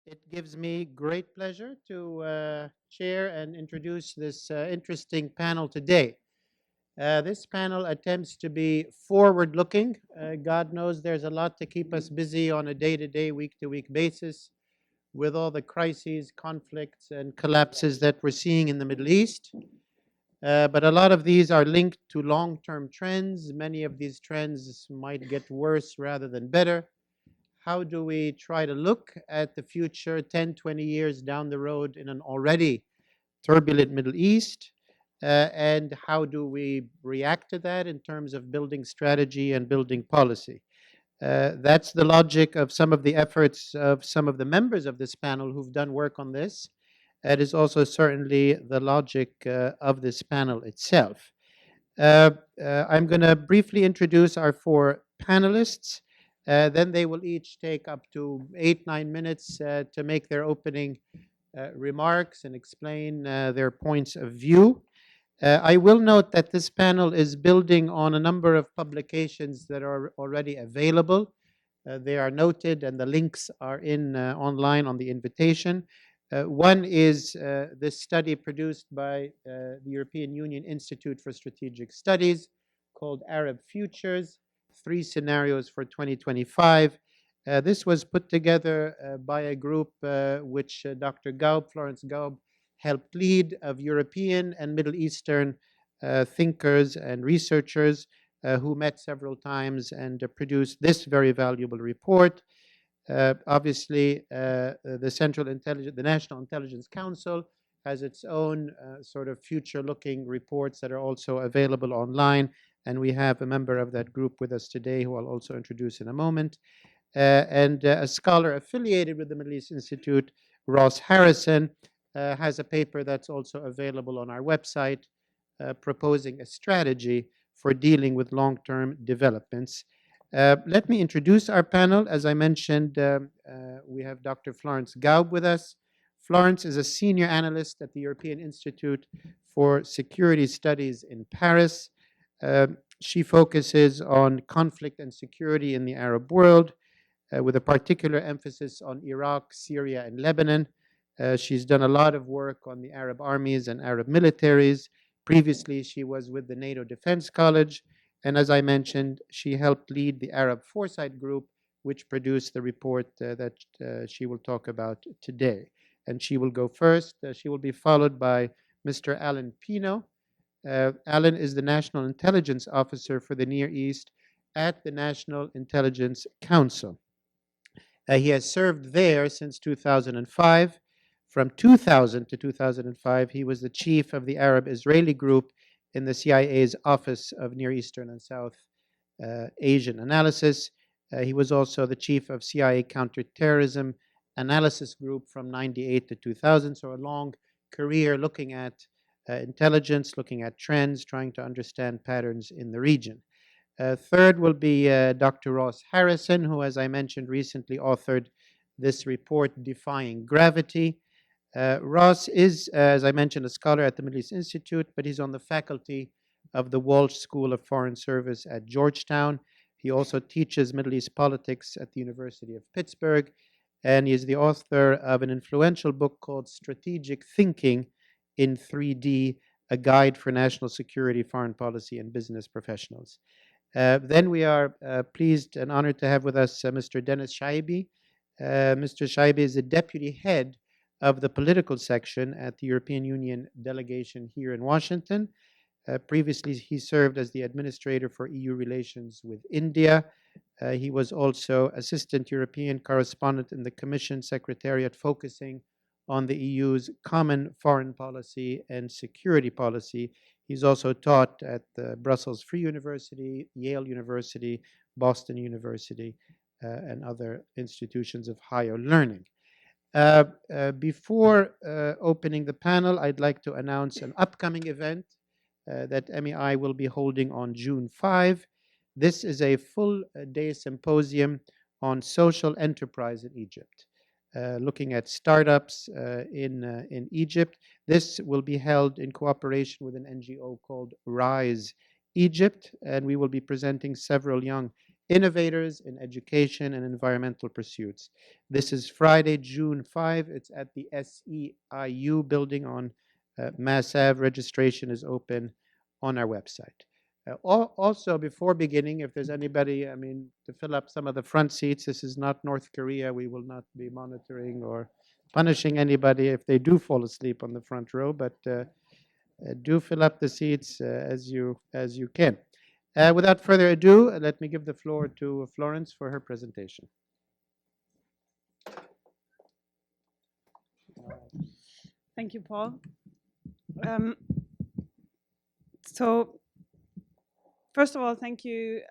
It gives me great pleasure to chair and introduce this interesting panel today. This panel attempts to be forward looking. God knows there's a lot to keep us busy on a day to day, week to week basis with all the crises, conflicts, and collapses that we're seeing in the Middle East. But a lot of these are linked to long term trends. Many of these trends might get worse rather than better. How do we try to look at the future 10, 20 years down the road in an already turbulent Middle East? And how do we react to that in terms of building strategy and building policy? That's the logic of some of the efforts of some of the members of this panel who've done work on this. It is also certainly the logic of this panel itself. I'm going to briefly introduce our four panelists. Then they will each take up to 8, 9 minutes to make their opening remarks and explain their points of view. I will note that this panel is building on a number of publications that are already available. They are noted and the links are in online on the invitation. One is this study produced by the European Union Institute for Strategic Studies called Arab Futures, Three Scenarios for 2025. This was put together by a group which Dr. Gaub, Florence Gaub, helped lead of European and Middle Eastern thinkers and researchers who met several times and produced this very valuable report. Obviously, the National Intelligence Council has its own sort of future-looking reports that are also available online, and we have a member of that group with us today who I'll also introduce in a moment. And a scholar affiliated with the Middle East Institute, Ross Harrison, has a paper that's also available on our website proposing a strategy for dealing with long-term developments. Let me introduce our panel. As I mentioned, we have Dr. Florence Gaub with us. Florence is a senior analyst at the European Institute for Security Studies in Paris. She focuses on conflict and security in the Arab world, with a particular emphasis on Iraq, Syria, and Lebanon. She's done a lot of work on the Arab armies and Arab militaries. Previously, she was with the NATO Defense College. And as I mentioned, she helped lead the Arab Foresight Group, which produced the report that she will talk about today. And she will go first. She will be followed by Mr. Alan Pino. Alan is the National Intelligence Officer for the Near East at the National Intelligence Council. He has served there since 2005. From 2000 to 2005, he was the chief of the Arab Israeli group in the CIA's Office of Near Eastern and South Asian Analysis. He was also the chief of CIA Counterterrorism Analysis Group from 98 to 2000, so a long career looking at intelligence, looking at trends, trying to understand patterns in the region. Third will be Dr. Ross Harrison, who, as I mentioned, recently authored this report, Defying Gravity. Ross is, as I mentioned, a scholar at the Middle East Institute, but he's on the faculty of the Walsh School of Foreign Service at Georgetown. He also teaches Middle East politics at the University of Pittsburgh, and he is the author of an influential book called Strategic Thinking in 3D, a guide for national security, foreign policy, and business professionals. Then we are pleased and honored to have with us Mr. Denis Chaibi. Mr. Chaibi is the deputy head of the political section at the European Union delegation here in Washington. Previously, he served as the administrator for EU relations with India. He was also assistant European correspondent in the Commission Secretariat, focusing on the EU's common foreign policy and security policy. He's also taught at Brussels Free University, Yale University, Boston University, and other institutions of higher learning. Before opening the panel, I'd like to announce an upcoming event that MEI will be holding on June 5. This is a full-day symposium on social enterprise in Egypt, looking at startups in Egypt. This will be held in cooperation with an NGO called Rise Egypt, and we will be presenting several young Innovators in Education and Environmental Pursuits. This is Friday, June 5. It's at the SEIU building on Mass Ave. Registration is open on our website. Also, before beginning, if there's anybody, to fill up some of the front seats, this is not North Korea. We will not be monitoring or punishing anybody if they do fall asleep on the front row, but do fill up the seats as you can. Without further ado, let me give the floor to Florence for her presentation. Thank you, Paul. So, first of all, thank you,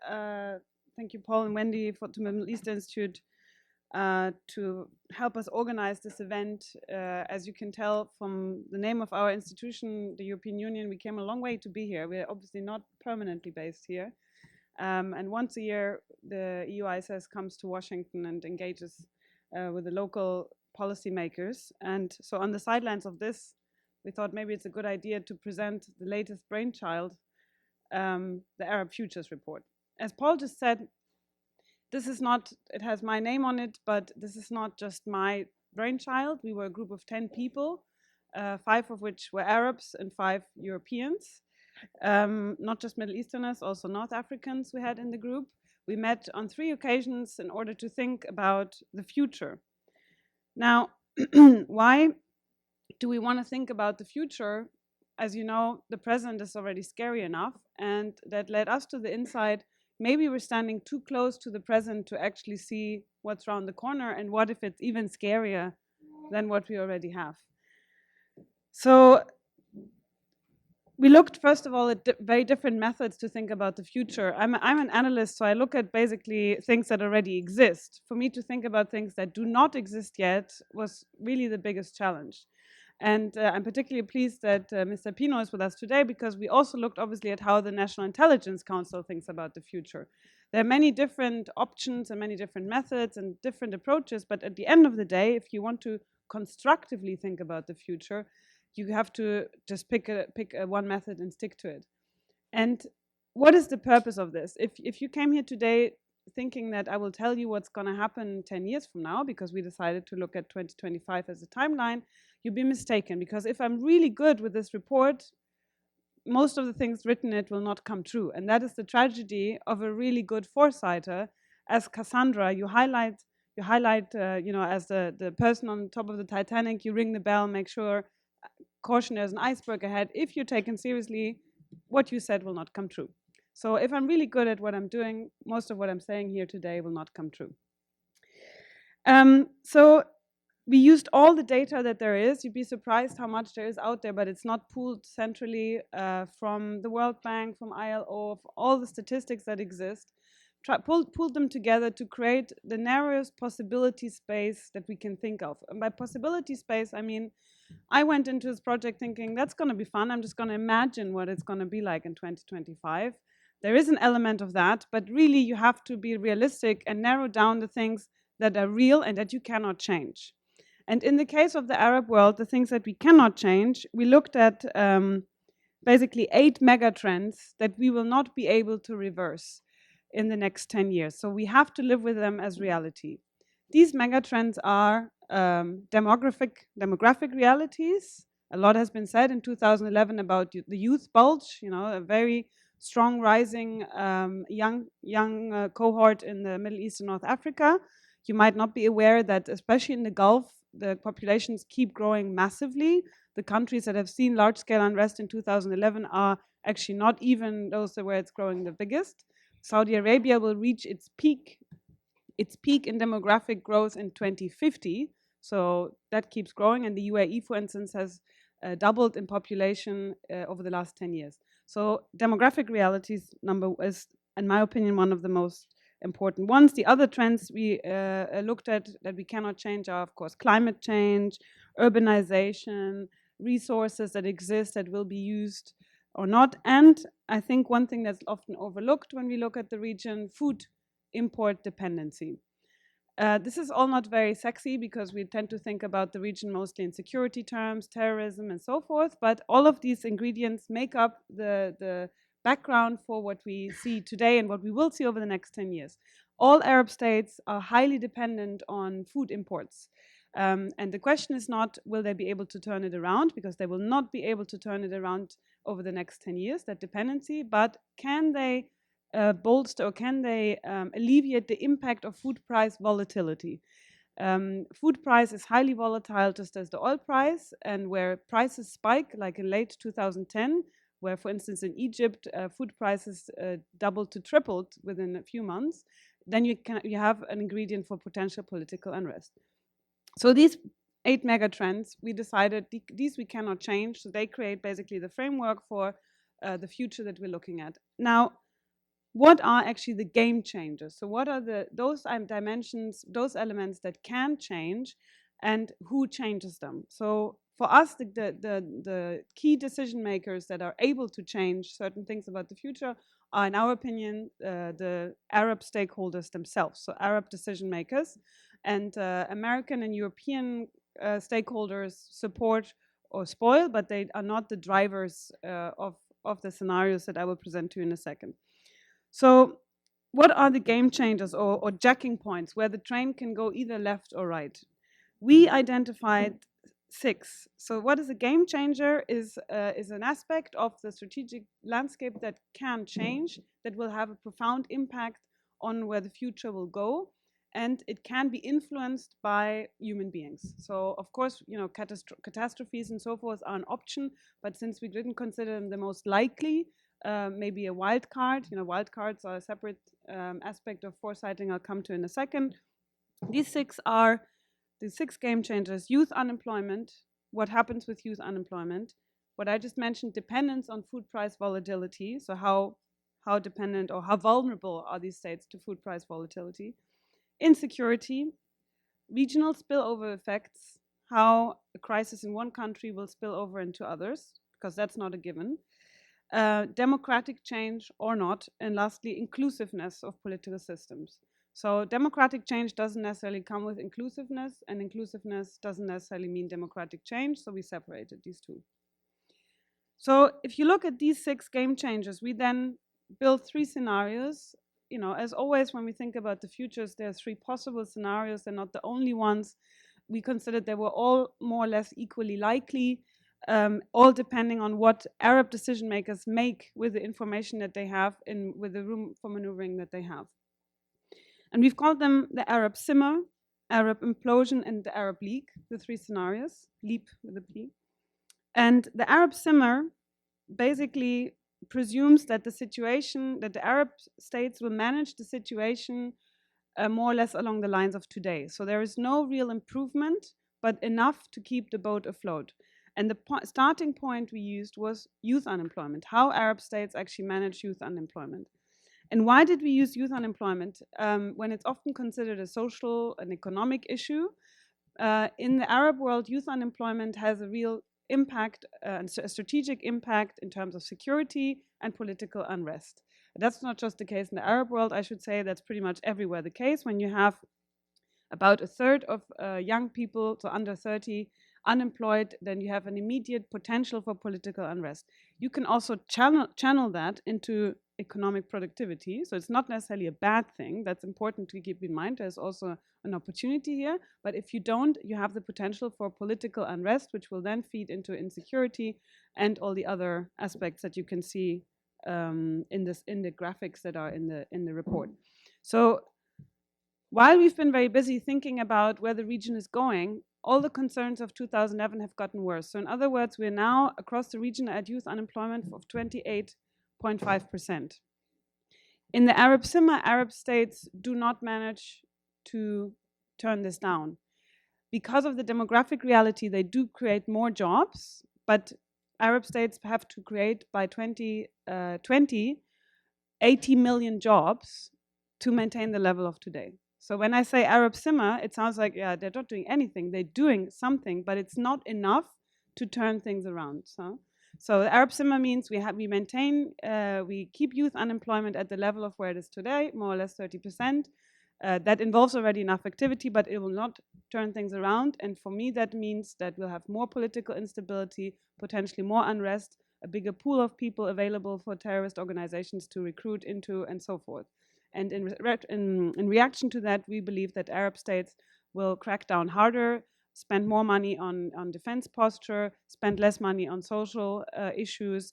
Paul and Wendy to the Middle East Institute to help us organize this event. As you can tell from the name of our institution, the European Union, we came a long way to be here. We're obviously not permanently based here. And once a year, the EUISS comes to Washington and engages with the local policymakers. And so on the sidelines of this, we thought maybe it's a good idea to present the latest brainchild, the Arab Futures Report. As Paul just said, this is not, it has my name on it, but this is not just my brainchild. We were a group of 10 people, 5 of which were Arabs and 5 Europeans. Not just Middle Easterners, also North Africans we had in the group. We met on 3 occasions in order to think about the future. Now, why do we want to think about the future? As you know, the present is already scary enough, and that led us to the insight, maybe we're standing too close to the present to actually see what's around the corner, and what if it's even scarier than what we already have. So we looked, first of all, at very different methods to think about the future. I'm an analyst, so I look at basically things that already exist. For me to think about things that do not exist yet was really the biggest challenge. And I'm particularly pleased that Mr. Pino is with us today, because we also looked obviously at how the National Intelligence Council thinks about the future. There are many different options and many different methods and different approaches, but at the end of the day, if you want to constructively think about the future, you have to just pick one method and stick to it. And what is the purpose of this? If you came here today thinking that I will tell you what's going to happen 10 years from now, because we decided to look at 2025 as a timeline, you'd be mistaken. Because if I'm really good with this report, most of the things written in it will not come true. And that is the tragedy of a really good foresighter. As Cassandra, you highlight, as the person on top of the Titanic, you ring the bell, make sure, caution, there's an iceberg ahead. If you're taken seriously, what you said will not come true. So if I'm really good at what I'm doing, most of what I'm saying here today will not come true. So we used all the data that there is. You'd be surprised how much there is out there, but it's not pooled centrally from the World Bank, from ILO, all the statistics that exist. Pulled them together to create the narrowest possibility space that we can think of. And by possibility space, I mean, I went into this project thinking, that's going to be fun. I'm just going to imagine what it's going to be like in 2025. There is an element of that, but really you have to be realistic and narrow down the things that are real and that you cannot change. And in the case of the Arab world, the things that we cannot change, we looked at basically 8 mega trends that we will not be able to reverse in the next 10 years. So we have to live with them as reality. These megatrends are demographic realities. A lot has been said in 2011 about the youth bulge, a very strong rising young cohort in the Middle East and North Africa. You might not be aware that, especially in the Gulf, the populations keep growing massively. The countries that have seen large-scale unrest in 2011 are actually not even those where it's growing the biggest. Saudi Arabia will reach its peak in demographic growth in 2050. So that keeps growing. And the UAE, for instance, has doubled in population over the last 10 years. So demographic realities is, in my opinion, one of the most important ones. The other trends we looked at that we cannot change are, of course, climate change, urbanization, resources that exist that will be used or not. And I think one thing that's often overlooked when we look at the region, food import dependency. This is all not very sexy, because we tend to think about the region mostly in security terms, terrorism, and so forth. But all of these ingredients make up the background for what we see today and what we will see over the next 10 years. All Arab states are highly dependent on food imports. And the question is not, will they be able to turn it around? Because they will not be able to turn it around over the next 10 years, that dependency, but can they bolster or can they alleviate the impact of food price volatility? Food price is highly volatile, just as the oil price, and where prices spike, like in late 2010, where, for instance, in Egypt, food prices doubled to tripled within a few months, then you have an ingredient for potential political unrest. So these 8 mega trends, we decided these we cannot change, so they create basically the framework for the future that we're looking at. Now, what are actually the game changers? So what are those dimensions, those elements that can change, and who changes them? So for us, the key decision makers that are able to change certain things about the future are, in our opinion, the Arab stakeholders themselves, so Arab decision makers. And American and European stakeholders support or spoil, but they are not the drivers of the scenarios that I will present to you in a second. So what are the game changers or jacking points where the train can go either left or right? We identified 6. So what is a game changer is an aspect of the strategic landscape that can change, that will have a profound impact on where the future will go, and it can be influenced by human beings. So of course, catastrophes and so forth are an option, but since we didn't consider them the most likely, maybe a wild card. Wild cards are a separate aspect of foresighting I'll come to in a second. These 6 are the 6 game changers: youth unemployment, what happens with youth unemployment, what I just mentioned, dependence on food price volatility, so how dependent or how vulnerable are these states to food price volatility, insecurity, regional spillover effects, how a crisis in one country will spill over into others, because that's not a given, democratic change or not, and lastly, inclusiveness of political systems. So democratic change doesn't necessarily come with inclusiveness, and inclusiveness doesn't necessarily mean democratic change, so we separated these two. So if you look at these 6 game changers, we then built 3 scenarios. As always, when we think about the futures, there are 3 possible scenarios. They're not the only ones. We considered they were all more or less equally likely, all depending on what Arab decision makers make with the information that they have and with the room for maneuvering that they have. And we've called them the Arab simmer, Arab implosion, and the Arab leak, the 3 scenarios, leap with a P. And the Arab simmer basically presumes that the Arab states will manage the situation more or less along the lines of today. So there is no real improvement, but enough to keep the boat afloat. And the starting point we used was youth unemployment, how Arab states actually manage youth unemployment. And why did we use youth unemployment? When it's often considered a social and economic issue, in the Arab world, youth unemployment has a real impact, a strategic impact in terms of security and political unrest. That's not just the case in the Arab world, I should say. That's pretty much everywhere the case. When you have about a third of young people, so under 30, unemployed, then you have an immediate potential for political unrest. You can also channel that into economic productivity. So it's not necessarily a bad thing. That's important to keep in mind. There's also an opportunity here. But if you don't, you have the potential for political unrest, which will then feed into insecurity and all the other aspects that you can see in the graphics that are in the report. So while we've been very busy thinking about where the region is going, all the concerns of 2011 have gotten worse. So in other words, we're now across the region at youth unemployment of 28.5%. In the Arab simmer, Arab states do not manage to turn this down. Because of the demographic reality, they do create more jobs, but Arab states have to create by 2020 80 million jobs to maintain the level of today. So when I say Arab simmer, it sounds like, yeah, they're not doing anything. They're doing something, but it's not enough to turn things around. So Arab simmer means we keep youth unemployment at the level of where it is today, more or less 30%. That involves already enough activity, but it will not turn things around. And for me, that means that we'll have more political instability, potentially more unrest, a bigger pool of people available for terrorist organizations to recruit into, and so forth. And in reaction to that, we believe that Arab states will crack down harder, spend more money on defense posture, spend less money on social issues,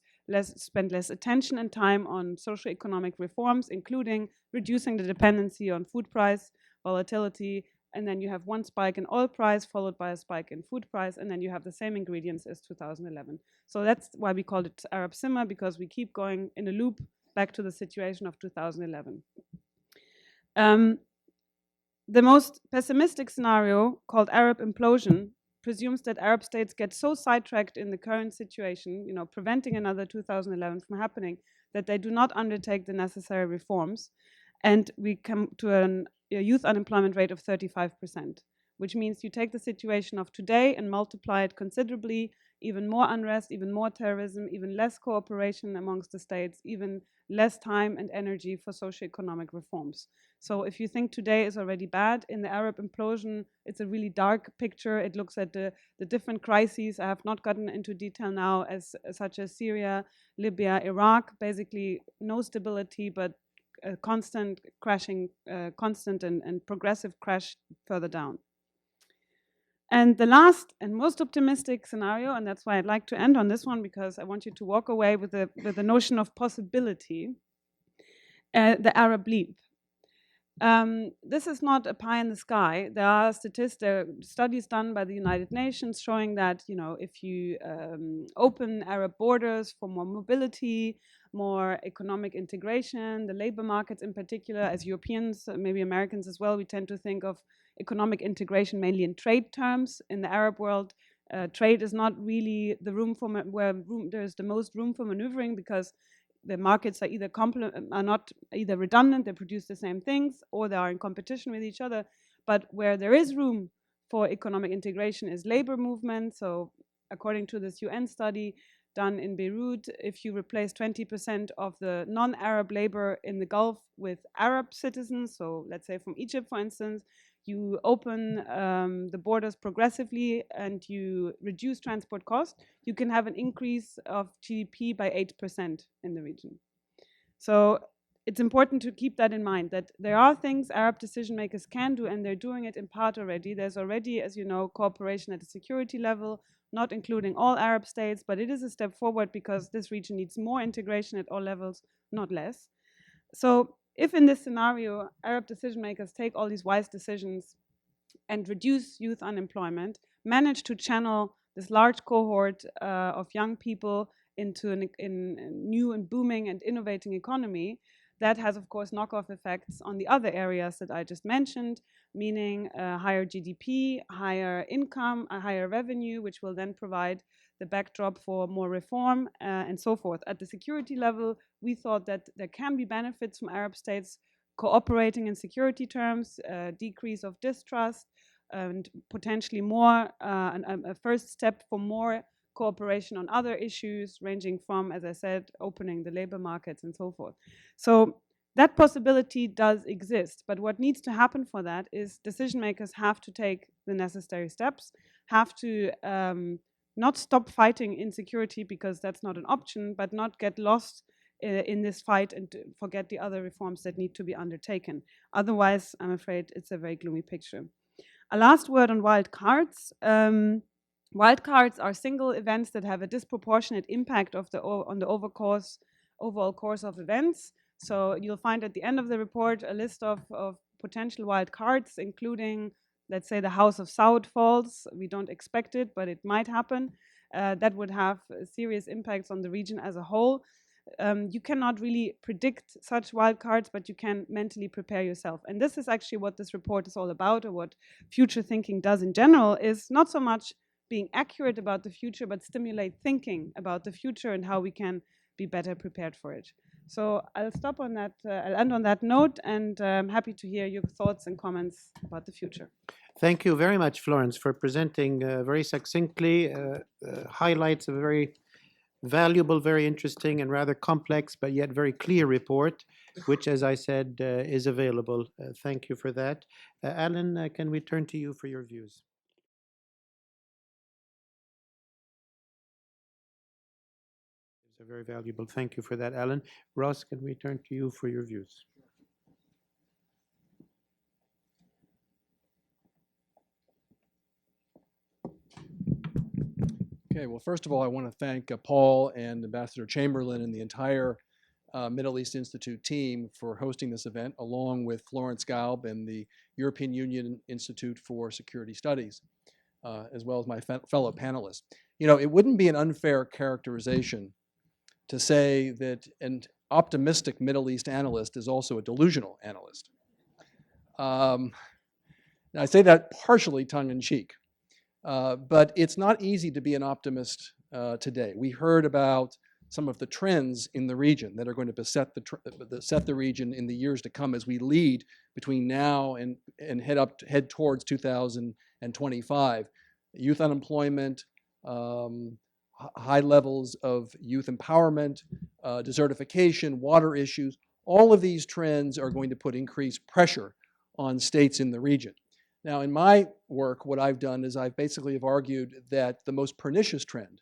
spend less attention and time on socio-economic reforms, including reducing the dependency on food price volatility. And then you have one spike in oil price followed by a spike in food price, and then you have the same ingredients as 2011. So that's why we called it Arab Simmer, because we keep going in a loop back to the situation of 2011. The most pessimistic scenario, called Arab implosion, presumes that Arab states get so sidetracked in the current situation, preventing another 2011 from happening, that they do not undertake the necessary reforms, and we come to a youth unemployment rate of 35%, which means you take the situation of today and multiply it considerably, even more unrest, even more terrorism, even less cooperation amongst the states, even less time and energy for socioeconomic reforms. So if you think today is already bad, in the Arab implosion, it's a really dark picture. It looks at the different crises. I have not gotten into detail now, such as Syria, Libya, Iraq, basically no stability, but a constant crashing, constant and progressive crash further down. And the last and most optimistic scenario, and that's why I'd like to end on this one, because I want you to walk away with the notion of possibility, the Arab leap. This is not a pie in the sky. There are studies done by the United Nations showing that, if you open Arab borders for more mobility, more economic integration, the labor markets in particular, as Europeans, maybe Americans as well, we tend to think of economic integration mainly in trade terms. In the Arab world, trade is not really the room where there's the most room for maneuvering, because the markets are not either redundant, they produce the same things, or they are in competition with each other. But where there is room for economic integration is labor movement. So according to this UN study done in Beirut, if you replace 20% of the non-Arab labor in the Gulf with Arab citizens, so let's say from Egypt, for instance, you open the borders progressively and you reduce transport costs, you can have an increase of GDP by 8% in the region. So it's important to keep that in mind, that there are things Arab decision makers can do, and they're doing it in part already. There's already, as you know, cooperation at the security level, not including all Arab states, but it is a step forward because this region needs more integration at all levels, not less. So if in this scenario, Arab decision makers take all these wise decisions and reduce youth unemployment, manage to channel this large cohort of young people into a new and booming and innovating economy, that has, of course, knock-off effects on the other areas that I just mentioned, meaning higher GDP, higher income, a higher revenue, which will then provide the backdrop for more reform and so forth. At the security level, we thought that there can be benefits from Arab states cooperating in security terms, decrease of distrust, and potentially more, a first step for more cooperation on other issues, ranging from, as I said, opening the labor markets and so forth. So that possibility does exist, but what needs to happen for that is decision makers have to take the necessary steps, have to not stop fighting insecurity, because that's not an option, but not get lost in this fight and forget the other reforms that need to be undertaken. Otherwise, I'm afraid it's a very gloomy picture. A last word on wild cards. Wild cards are single events that have a disproportionate impact on the overall course of events. So you'll find at the end of the report a list of potential wild cards, including, let's say, the House of Saud falls. We don't expect it, but it might happen. That would have serious impacts on the region as a whole. You cannot really predict such wildcards, but you can mentally prepare yourself. And this is actually what this report is all about, or what future thinking does in general, is not so much being accurate about the future, but stimulate thinking about the future and how we can be better prepared for it. So I'll stop on that, I'll end on that note, and I'm happy to hear your thoughts and comments about the future. Thank you very much, Florence, for presenting very succinctly highlights of a very valuable, very interesting, and rather complex, but yet very clear report, which, as I said, is available. Thank you for that. Alan, can we turn to you for your views? Those are very valuable. Thank you for that, Alan. Ross, can we turn to you for your views? Okay, well, first of all, I want to thank Paul and Ambassador Chamberlain and the entire Middle East Institute team for hosting this event, along with Florence Gaub and the European Union Institute for Security Studies, as well as my fellow panelists. You know, it wouldn't be an unfair characterization to say that an optimistic Middle East analyst is also a delusional analyst. I say that partially tongue-in-cheek. But it's not easy to be an optimist today. We heard about some of the trends in the region that are going to beset the region in the years to come as we lead between now and head towards 2025. Youth unemployment, high levels of youth empowerment, desertification, water issues. All of these trends are going to put increased pressure on states in the region. Now, in my work, what I've done is I've basically have argued that the most pernicious trend,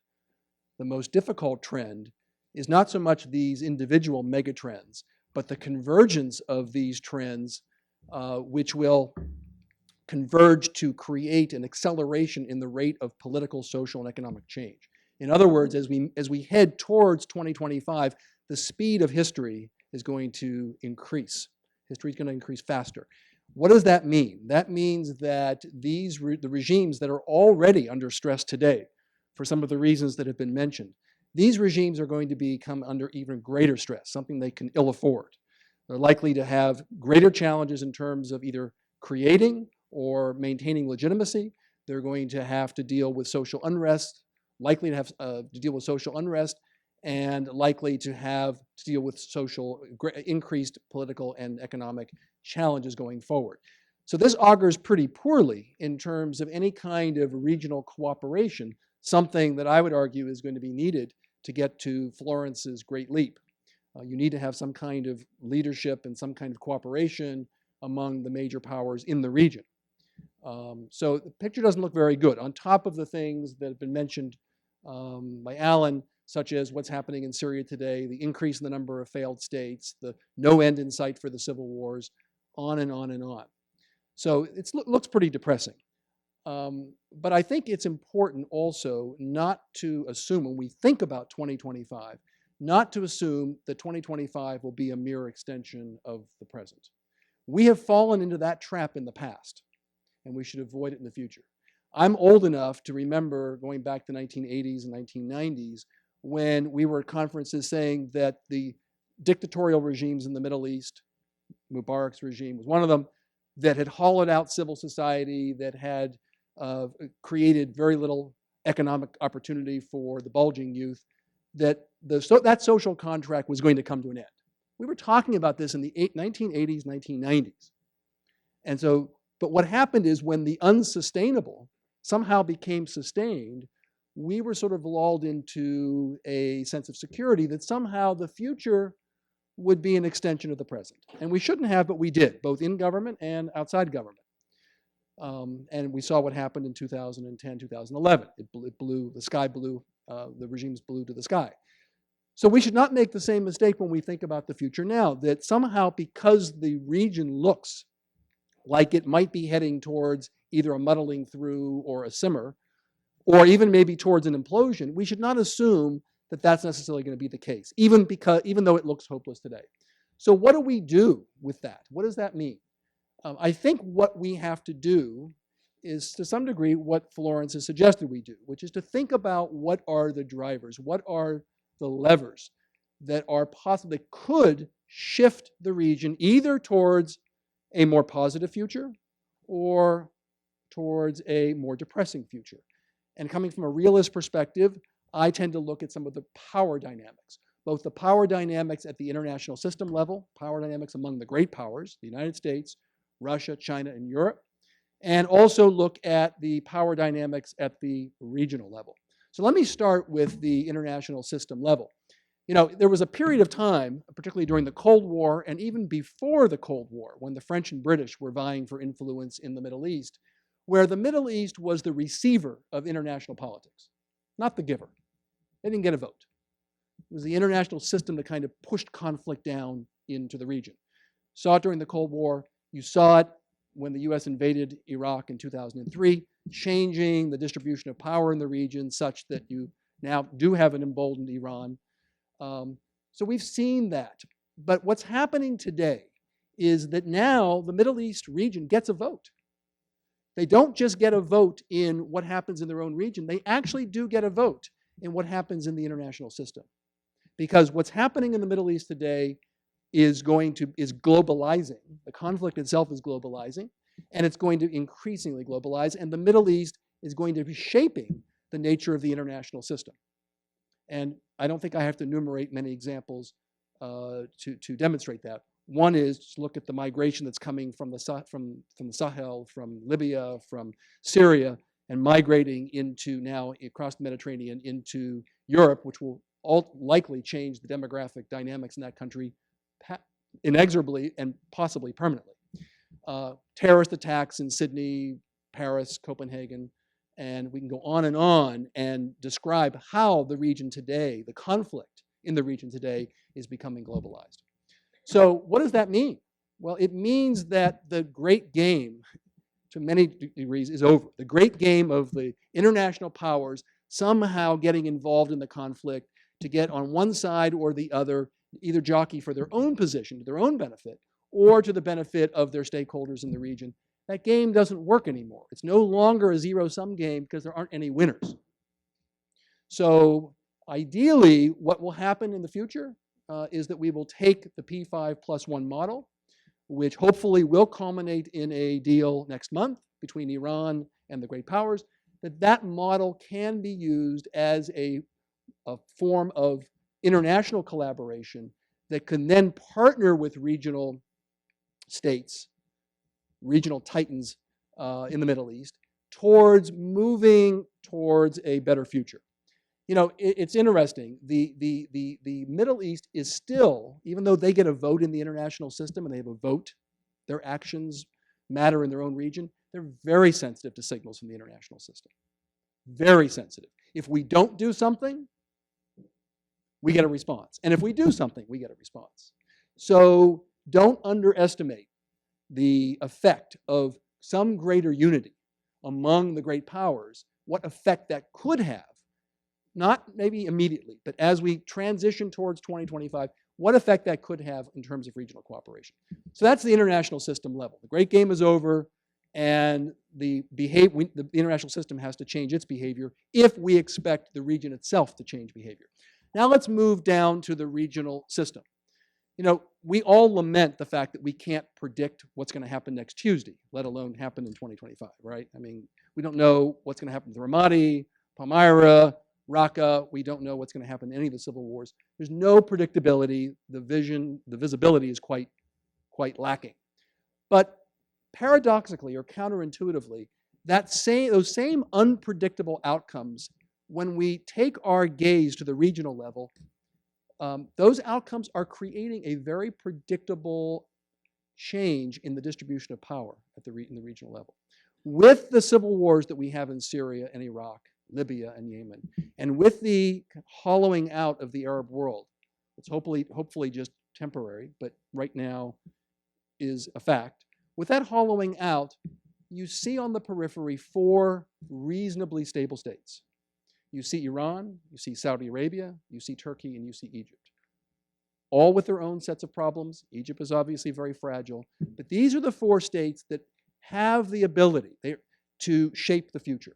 the most difficult trend, is not so much these individual megatrends, but the convergence of these trends, which will converge to create an acceleration in the rate of political, social, and economic change. In other words, as we head towards 2025, the speed of history is going to increase. History is going to increase faster. What does that mean? That means that the regimes that are already under stress today, for some of the reasons that have been mentioned, these regimes are going to become under even greater stress, something they can ill afford. They're likely to have greater challenges in terms of either creating or maintaining legitimacy. They're going to have to deal with social unrest, likely to have to deal with social unrest, and likely to have to deal with increased political and economic challenges going forward. So this augurs pretty poorly in terms of any kind of regional cooperation, something that I would argue is going to be needed to get to Florence's Great Leap. You need to have some kind of leadership and some kind of cooperation among the major powers in the region. So the picture doesn't look very good. On top of the things that have been mentioned by Alan, such as what's happening in Syria today, the increase in the number of failed states, the no end in sight for the civil wars, on and on and on. So it looks pretty depressing. But I think it's important also not to assume, when we think about 2025, not to assume that 2025 will be a mere extension of the present. We have fallen into that trap in the past, and we should avoid it in the future. I'm old enough to remember going back to the 1980s and 1990s when we were at conferences saying that the dictatorial regimes in the Middle East, Mubarak's regime was one of them, that had hollowed out civil society, that had created very little economic opportunity for the bulging youth, that that social contract was going to come to an end. We were talking about this in the 1980s, 1990s. And so, but what happened is when the unsustainable somehow became sustained, we were sort of lulled into a sense of security that somehow the future would be an extension of the present. And we shouldn't have, but we did, both in government and outside government. And we saw what happened in 2010, 2011. It blew, the sky blew, the regimes blew to the sky. So we should not make the same mistake when we think about the future now, that somehow because the region looks like it might be heading towards either a muddling through or a simmer, or even maybe towards an implosion, we should not assume that that's necessarily going to be the case, even though it looks hopeless today. So what do we do with that? What does that mean? I think what we have to do is, to some degree, what Florence has suggested we do, which is to think about what are the drivers, what are the levers that are possible, that could shift the region either towards a more positive future or towards a more depressing future. And coming from a realist perspective, I tend to look at some of the power dynamics, both the power dynamics at the international system level, power dynamics among the great powers, the United States, Russia, China, and Europe, and also look at the power dynamics at the regional level. So let me start with the international system level. You know, there was a period of time, particularly during the Cold War and even before the Cold War, when the French and British were vying for influence in the Middle East, where the Middle East was the receiver of international politics, not the giver. They didn't get a vote. It was the international system that kind of pushed conflict down into the region. Saw it during the Cold War. You saw it when the US invaded Iraq in 2003, changing the distribution of power in the region such that you now do have an emboldened Iran. So we've seen that. But what's happening today is that now the Middle East region gets a vote. They don't just get a vote in what happens in their own region, they actually do get a vote in what happens in the international system. Because what's happening in the Middle East today is globalizing. The conflict itself is globalizing, and it's going to increasingly globalize, and the Middle East is going to be shaping the nature of the international system. And I don't think I have to enumerate many examples to demonstrate that. One is just look at the migration that's coming from the Sahel, from Libya, from Syria, and migrating into now across the Mediterranean into Europe, which will likely change the demographic dynamics in that country inexorably and possibly permanently. Terrorist attacks in Sydney, Paris, Copenhagen, and we can go on and describe how the region today, the conflict in the region today, is becoming globalized. So what does that mean? Well, it means that the great game, to many degrees, is over. The great game of the international powers somehow getting involved in the conflict to get on one side or the other, either jockey for their own position, to their own benefit, or to the benefit of their stakeholders in the region. That game doesn't work anymore. It's no longer a zero-sum game because there aren't any winners. So ideally, what will happen in the future is that we will take the P5+1 model, which hopefully will culminate in a deal next month between Iran and the great powers, that model can be used as a form of international collaboration that can then partner with regional states, regional titans in the Middle East, towards moving towards a better future. You know, it's interesting. The Middle East is still, even though they get a vote in the international system and they have a vote, their actions matter in their own region, they're very sensitive to signals from the international system. Very sensitive. If we don't do something, we get a response. And if we do something, we get a response. So don't underestimate the effect of some greater unity among the great powers, what effect that could have, not maybe immediately, but as we transition towards 2025, what effect that could have in terms of regional cooperation. So that's the international system level. The great game is over, and the international system has to change its behavior if we expect the region itself to change behavior. Now let's move down to the regional system. You know, we all lament the fact that we can't predict what's going to happen next Tuesday, let alone happen in 2025, right? I mean, we don't know what's going to happen with Ramadi, Palmyra, Raqqa. We don't know what's going to happen in any of the civil wars. There's no predictability. The visibility is quite lacking. But paradoxically or counterintuitively, those same unpredictable outcomes, when we take our gaze to the regional level, those outcomes are creating a very predictable change in the distribution of power in the regional level. With the civil wars that we have in Syria and Iraq, Libya and Yemen, and with the hollowing out of the Arab world, it's hopefully just temporary, but right now is a fact. With that hollowing out, you see on the periphery 4 reasonably stable states. You see Iran, you see Saudi Arabia, you see Turkey, and you see Egypt. All with their own sets of problems. Egypt is obviously very fragile. But these are the 4 states that have the ability to shape the future.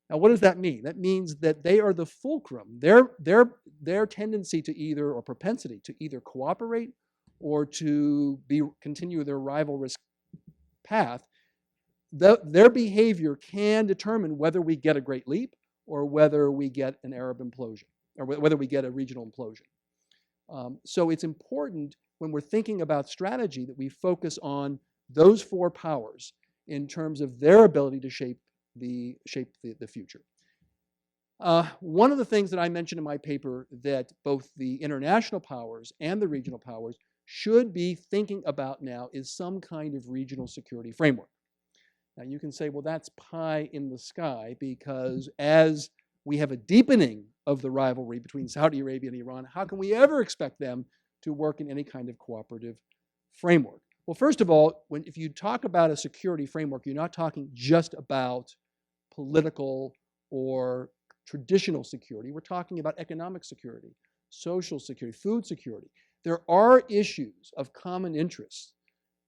Now, what does that mean? That means that they are the fulcrum. Their tendency to either, or propensity to either cooperate or to continue their rivalrous path, their behavior can determine whether we get a Great Leap or whether we get an Arab implosion, or whether we get a regional implosion. So it's important when we're thinking about strategy that we focus on those 4 powers in terms of their ability to shape the future. One of the things that I mentioned in my paper that both the international powers and the regional powers should be thinking about now is some kind of regional security framework. Now you can say, well, that's pie in the sky, because as we have a deepening of the rivalry between Saudi Arabia and Iran. How can we ever expect them to work in any kind of cooperative framework? Well, first of all, if you talk about a security framework, you're not talking just about political or traditional security. We're talking about economic security, social security, food security. There are issues of common interest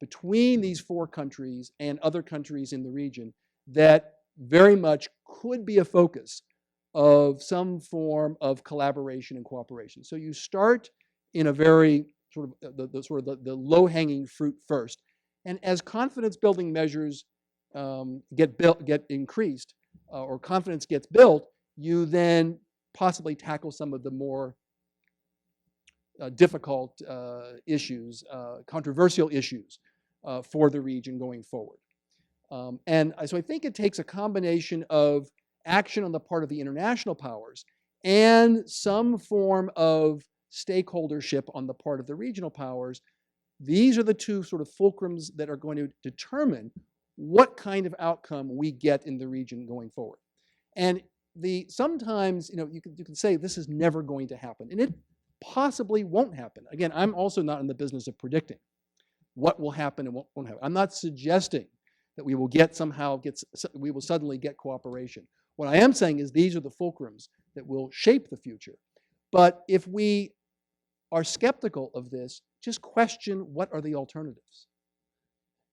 between these four countries and other countries in the region that very much could be a focus of some form of collaboration and cooperation. So you start in a very sort of the low-hanging fruit first, and as confidence-building measures get increased, or confidence gets built, you then possibly tackle some of the more difficult issues, controversial issues for the region going forward. And so I think it takes a combination of action on the part of the international powers and some form of stakeholdership on the part of the regional powers. These are the two sort of fulcrums that are going to determine what kind of outcome we get in the region going forward. And sometimes, you can say this is never going to happen, and it possibly won't happen. Again, I'm also not in the business of predicting what will happen and what won't happen. I'm not suggesting that we will we will suddenly get cooperation. What I am saying is these are the fulcrums that will shape the future. But if we are skeptical of this, just question what are the alternatives.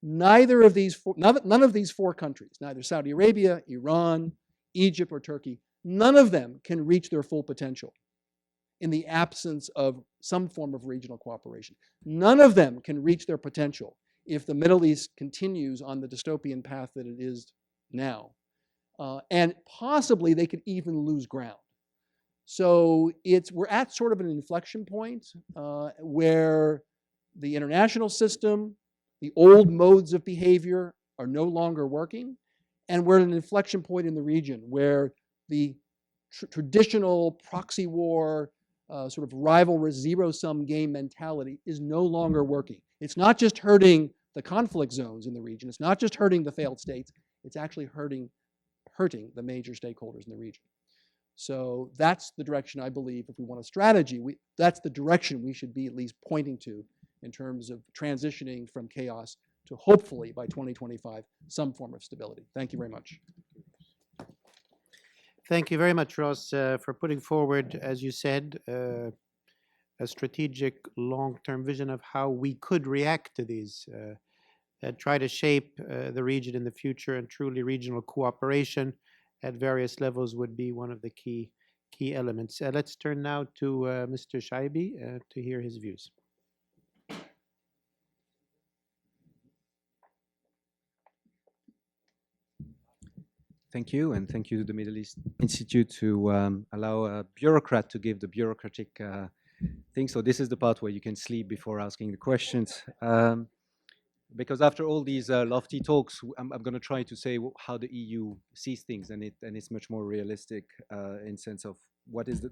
None of these four countries, neither Saudi Arabia, Iran, Egypt, or Turkey, none of them can reach their full potential in the absence of some form of regional cooperation. None of them can reach their potential if the Middle East continues on the dystopian path that it is now. And possibly they could even lose ground. So we're at sort of an inflection point where the international system, the old modes of behavior are no longer working, and we're at an inflection point in the region where the traditional proxy war, sort of rivalrous zero-sum game mentality is no longer working. It's not just hurting the conflict zones in the region. It's not just hurting the failed states. It's actually hurting the major stakeholders in the region. So that's the direction I believe, if we want a strategy, that's the direction we should be at least pointing to in terms of transitioning from chaos to hopefully by 2025 some form of stability. Thank you very much. Thank you very much, Ross, for putting forward, as you said, a strategic long-term vision of how we could react to these, try to shape the region in the future, and truly regional cooperation at various levels would be one of the key elements. Let's turn now to Mr. Chaibi to hear his views. Thank you, and thank you to the Middle East Institute to allow a bureaucrat to give the bureaucratic thing. So this is the part where you can sleep before asking the questions. Because after all these lofty talks, I'm going to try to say how the EU sees things, and it's much more realistic in sense of what is the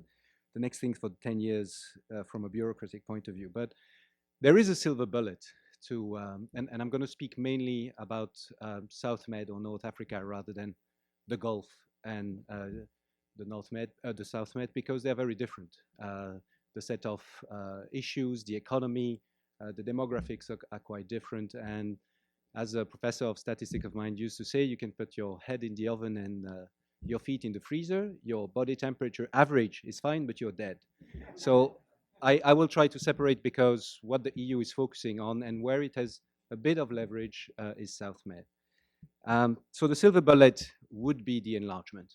next thing for 10 years from a bureaucratic point of view. But there is a silver bullet to, and I'm going to speak mainly about South Med or North Africa rather than the Gulf and the the South Med, because they're very different. The set of issues, the economy, the demographics are quite different. And as a professor of statistics of mine used to say, you can put your head in the oven and your feet in the freezer. Your body temperature average is fine, but you're dead. So I will try to separate, because what the EU is focusing on and where it has a bit of leverage is South Med. So the silver bullet would be the enlargement.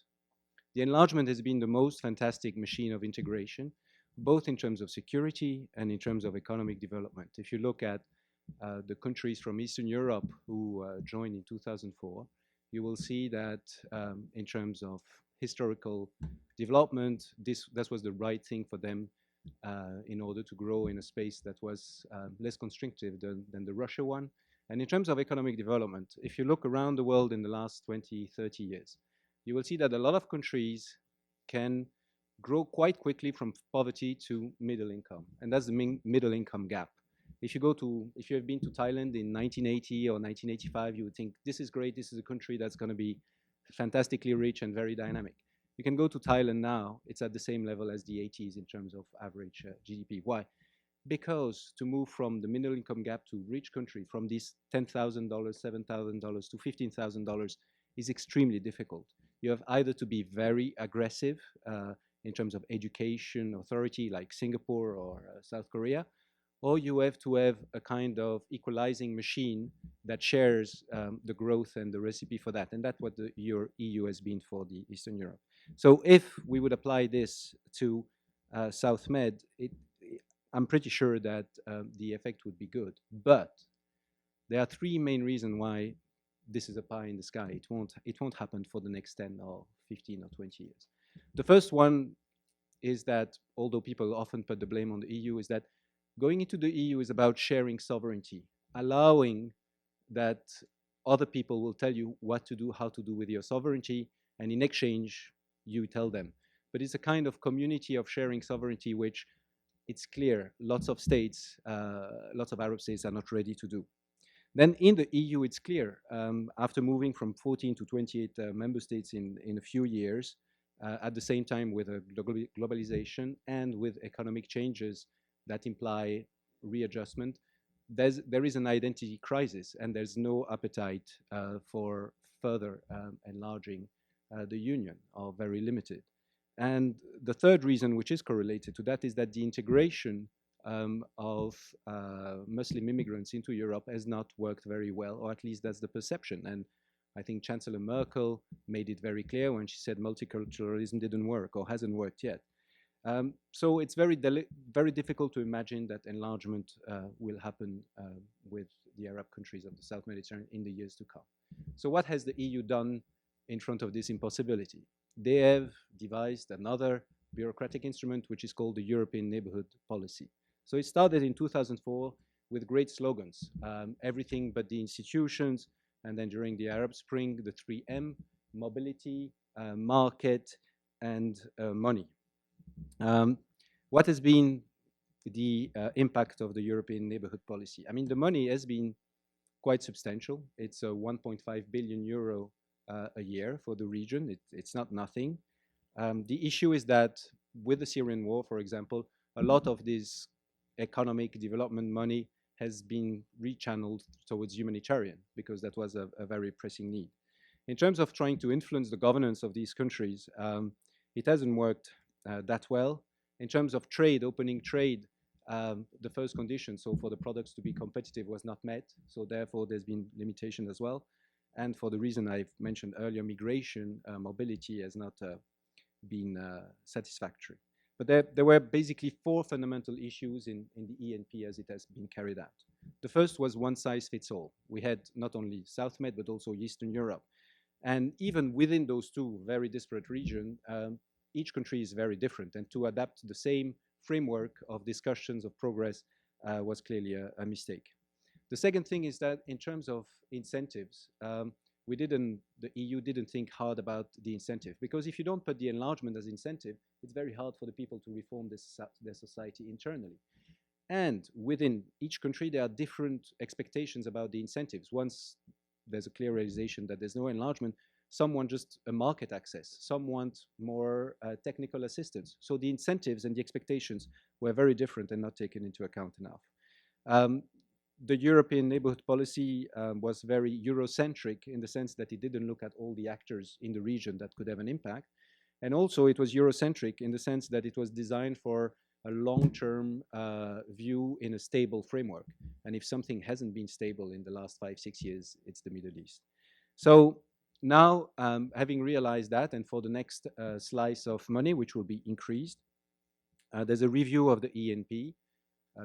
The enlargement has been the most fantastic machine of integration, both in terms of security and in terms of economic development. If you look at the countries from Eastern Europe who joined in 2004, you will see that in terms of historical development, this was the right thing for them in order to grow in a space that was less constrictive than the Russia one. And in terms of economic development, if you look around the world in the last 20, 30 years, you will see that a lot of countries can grow quite quickly from poverty to middle income. And that's the middle income gap. If you have been to Thailand in 1980 or 1985, you would think, this is great, this is a country that's going to be fantastically rich and very dynamic. You can go to Thailand now, it's at the same level as the 80s in terms of average GDP. Why? Because to move from the middle income gap to rich country, from these $10,000, $7,000 to $15,000 is extremely difficult. You have either to be very aggressive in terms of education authority like Singapore or South Korea, or you have to have a kind of equalizing machine that shares the growth and the recipe for that. And that's what the EU has been for the Eastern Europe. So if we would apply this to South Med, I'm pretty sure that the effect would be good. But there are three main reasons why this is a pie in the sky. It won't happen for the next 10 or 15 or 20 years. The first one is that, although people often put the blame on the EU, is that going into the EU is about sharing sovereignty, allowing that other people will tell you what to do, how to do with your sovereignty, and in exchange, you tell them. But it's a kind of community of sharing sovereignty, which it's clear lots of states, lots of Arab states are not ready to do. Then in the EU, it's clear, after moving from 14 to 28 member states in a few years, at the same time with a globalization and with economic changes that imply readjustment, there is an identity crisis, and there's no appetite for further enlarging the union, or very limited. And the third reason, which is correlated to that, is that the integration of Muslim immigrants into Europe has not worked very well, or at least that's the perception. And I think Chancellor Merkel made it very clear when she said multiculturalism didn't work or hasn't worked yet. So it's very difficult to imagine that enlargement will happen with the Arab countries of the South Mediterranean in the years to come. So what has the EU done in front of this impossibility? They have devised another bureaucratic instrument, which is called the European Neighborhood Policy. So it started in 2004 with great slogans, everything but the institutions, and then during the Arab Spring, the 3M, mobility, market, and money. What has been the impact of the European Neighborhood Policy? I mean, the money has been quite substantial. It's 1.5 billion euro a year for the region. It's not nothing. The issue is that with the Syrian war, for example, a lot of this economic development money has been rechanneled towards humanitarian, because that was a very pressing need. In terms of trying to influence the governance of these countries, it hasn't worked that well. In terms of trade, opening trade, the first condition, so for the products to be competitive, was not met. So therefore, there's been limitation as well. And for the reason I've mentioned earlier, migration, mobility has not been satisfactory. But there were basically four fundamental issues in the ENP as it has been carried out. The first was one size fits all. We had not only South Med, but also Eastern Europe. And even within those two very disparate regions, each country is very different. And to adapt the same framework of discussions of progress was clearly a mistake. The second thing is that in terms of incentives, the EU didn't think hard about the incentive, because if you don't put the enlargement as incentive, it's very hard for the people to reform their society internally. And within each country, there are different expectations about the incentives. Once there's a clear realization that there's no enlargement, some want just a market access, some want more technical assistance. So the incentives and the expectations were very different and not taken into account enough. The European Neighborhood Policy was very Eurocentric in the sense that it didn't look at all the actors in the region that could have an impact. And also it was Eurocentric in the sense that it was designed for a long-term view in a stable framework. And if something hasn't been stable in the last 5-6 years, it's the Middle East. So now, having realized that, and for the next slice of money, which will be increased, there's a review of the ENP,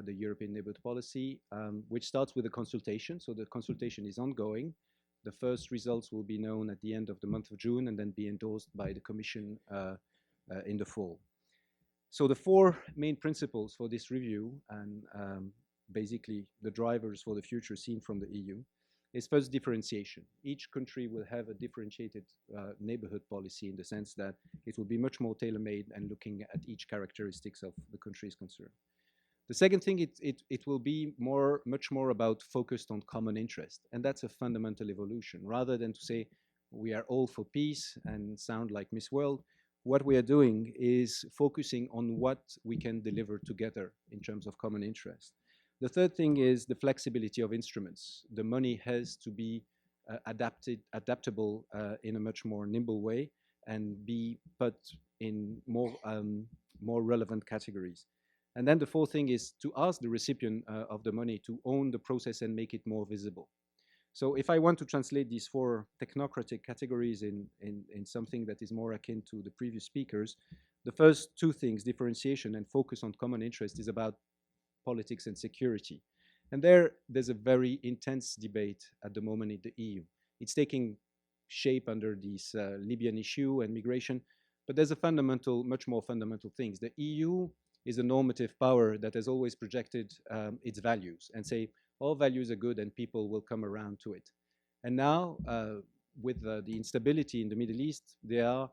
the European Neighborhood Policy, which starts with a consultation. So the consultation is ongoing. The first results will be known at the end of the month of June and then be endorsed by the Commission in the fall. So the four main principles for this review, and basically the drivers for the future seen from the EU, is first differentiation. Each country will have a differentiated neighborhood policy in the sense that it will be much more tailor-made and looking at each characteristics of the countries concerned. The second thing, it will be much more about focused on common interest. And that's a fundamental evolution. Rather than to say we are all for peace and sound like Miss World, what we are doing is focusing on what we can deliver together in terms of common interest. The third thing is the flexibility of instruments. The money has to be adaptable in a much more nimble way and be put in more relevant categories. And then the fourth thing is to ask the recipient of the money to own the process and make it more visible. So if I want to translate these four technocratic categories in something that is more akin to the previous speakers, the first two things, differentiation and focus on common interest, is about politics and security. And there's a very intense debate at the moment in the EU. It's taking shape under this Libyan issue and migration, but there's a fundamental, much more fundamental things. The EU is a normative power that has always projected its values and say, all values are good and people will come around to it. And now, with the instability in the Middle East, they are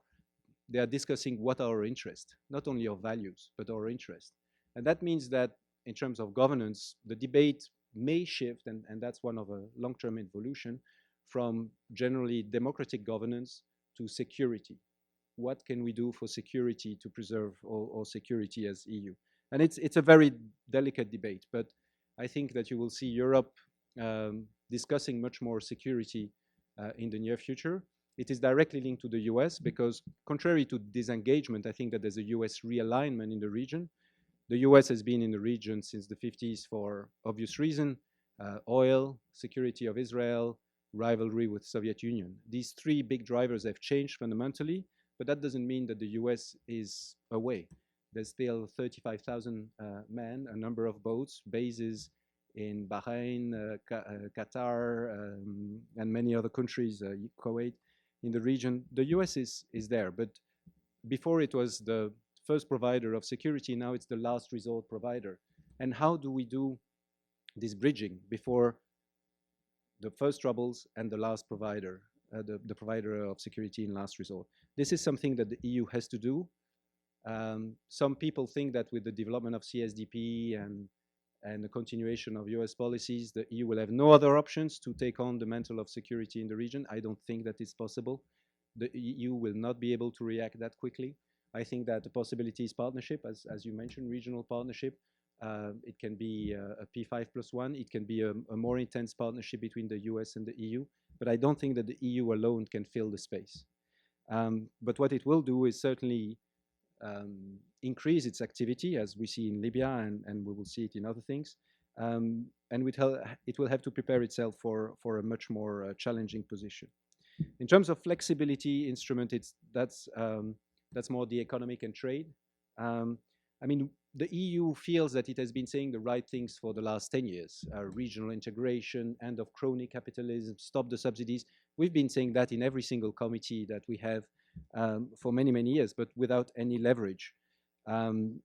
discussing what are our interests, not only our values, but our interests. And that means that in terms of governance, the debate may shift, and that's one of a long-term evolution, from generally democratic governance to security. What can we do for security to preserve our security as EU? And it's a very delicate debate, but I think that you will see Europe discussing much more security in the near future. It is directly linked to the US because contrary to disengagement, I think that there's a US realignment in the region. The US has been in the region since the 50s for obvious reason, oil, security of Israel, rivalry with Soviet Union. These three big drivers have changed fundamentally, but that doesn't mean that the US is away. There's still 35,000 men, a number of boats, bases in Bahrain, Qatar, and many other countries, Kuwait, in the region. The US is there, but before it was the first provider of security, now it's the last resort provider. And how do we do this bridging before the first troubles and the last provider, the provider of security in last resort? This is something that the EU has to do. Some people think that with the development of CSDP and the continuation of US policies, the EU will have no other options to take on the mantle of security in the region. I don't think that it's possible. The EU will not be able to react that quickly. I think that the possibility is partnership, as you mentioned, regional partnership. It can be a P5+1. It can be a more intense partnership between the US and the EU. But I don't think that the EU alone can fill the space. But what it will do is certainly increase its activity, as we see in Libya, and we will see it in other things. And it will have to prepare itself for a much more challenging position. In terms of flexibility instrument, that's more the economic and trade. I mean, the EU feels that it has been saying the right things for the last 10 years. Regional integration, end of crony capitalism, stop the subsidies. We've been saying that in every single committee that we have for many, many years, but without any leverage. The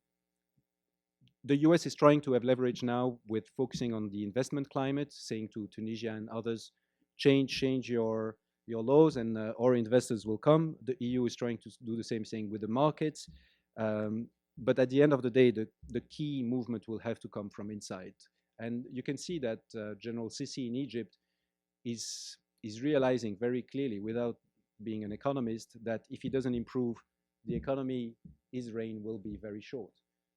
US is trying to have leverage now with focusing on the investment climate, saying to Tunisia and others, change your laws and our investors will come. The EU is trying to do the same thing with the markets. But at the end of the day, the key movement will have to come from inside. And you can see that General Sisi in Egypt is realizing very clearly, without being an economist, that if he doesn't improve the economy, his reign will be very short.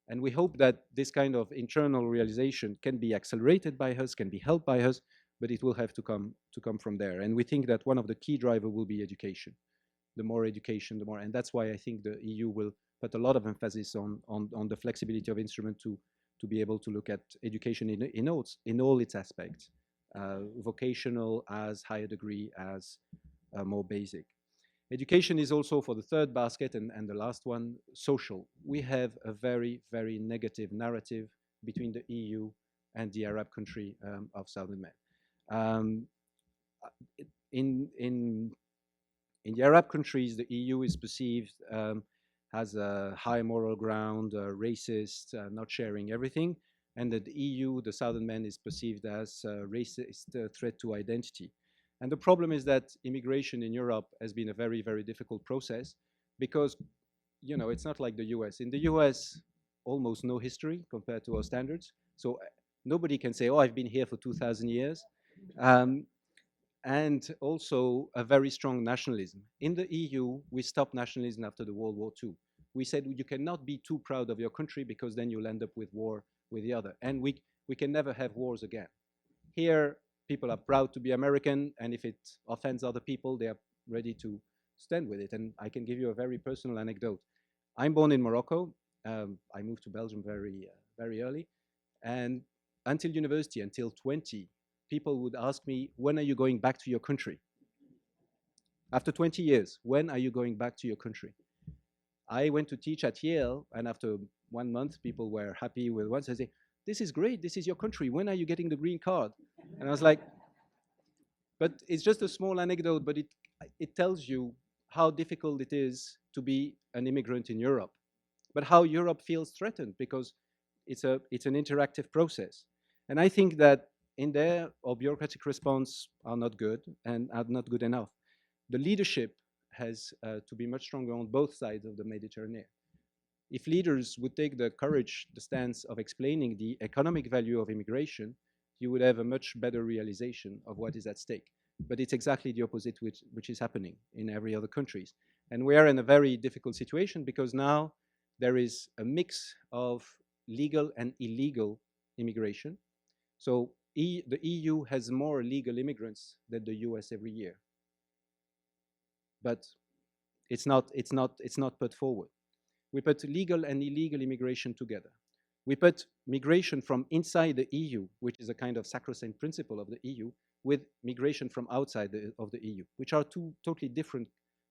And we hope that this kind of internal realization can be accelerated by us, can be helped by us, but it will have to come from there. And we think that one of the key drivers will be education. The more education, the more, and that's why I think the EU will put a lot of emphasis on the flexibility of instrument to be able to look at education in all its aspects, vocational as higher degree as more basic. Education is also, for the third basket and the last one, social. We have a very, very negative narrative between the EU and the Arab country of Southern Med. In the Arab countries, the EU is perceived as a high moral ground, racist, not sharing everything, and that the EU, the Southern Med, is perceived as a racist threat to identity. And the problem is that immigration in Europe has been a very, very difficult process because, you know, it's not like the US. In the US, almost no history compared to our standards. So nobody can say, oh, I've been here for 2,000 years. and also a very strong nationalism. In the EU, we stopped nationalism after the World War II. We said you cannot be too proud of your country because then you'll end up with war with the other. And we can never have wars again. Here, people are proud to be American, and if it offends other people, they are ready to stand with it. And I can give you a very personal anecdote. I'm born in Morocco. I moved to Belgium very early. And until university, until 20, people would ask me, when are you going back to your country? After 20 years, when are you going back to your country? I went to teach at Yale, and after 1 month, people were happy with what I say, this is great, this is your country, when are you getting the green card? And I was like, but it's just a small anecdote, but it tells you how difficult it is to be an immigrant in Europe, but how Europe feels threatened because it's an interactive process. And I think that in there, our bureaucratic response are not good and are not good enough. The leadership has to be much stronger on both sides of the Mediterranean. If leaders would take the courage, the stance of explaining the economic value of immigration, you would have a much better realization of what is at stake. But it's exactly the opposite which is happening in every other countries. And we are in a very difficult situation because now there is a mix of legal and illegal immigration. So the EU has more legal immigrants than the US every year. But it's not put forward. We put legal and illegal immigration together. We put migration from inside the EU, which is a kind of sacrosanct principle of the EU, with migration from outside of the EU, which are two totally different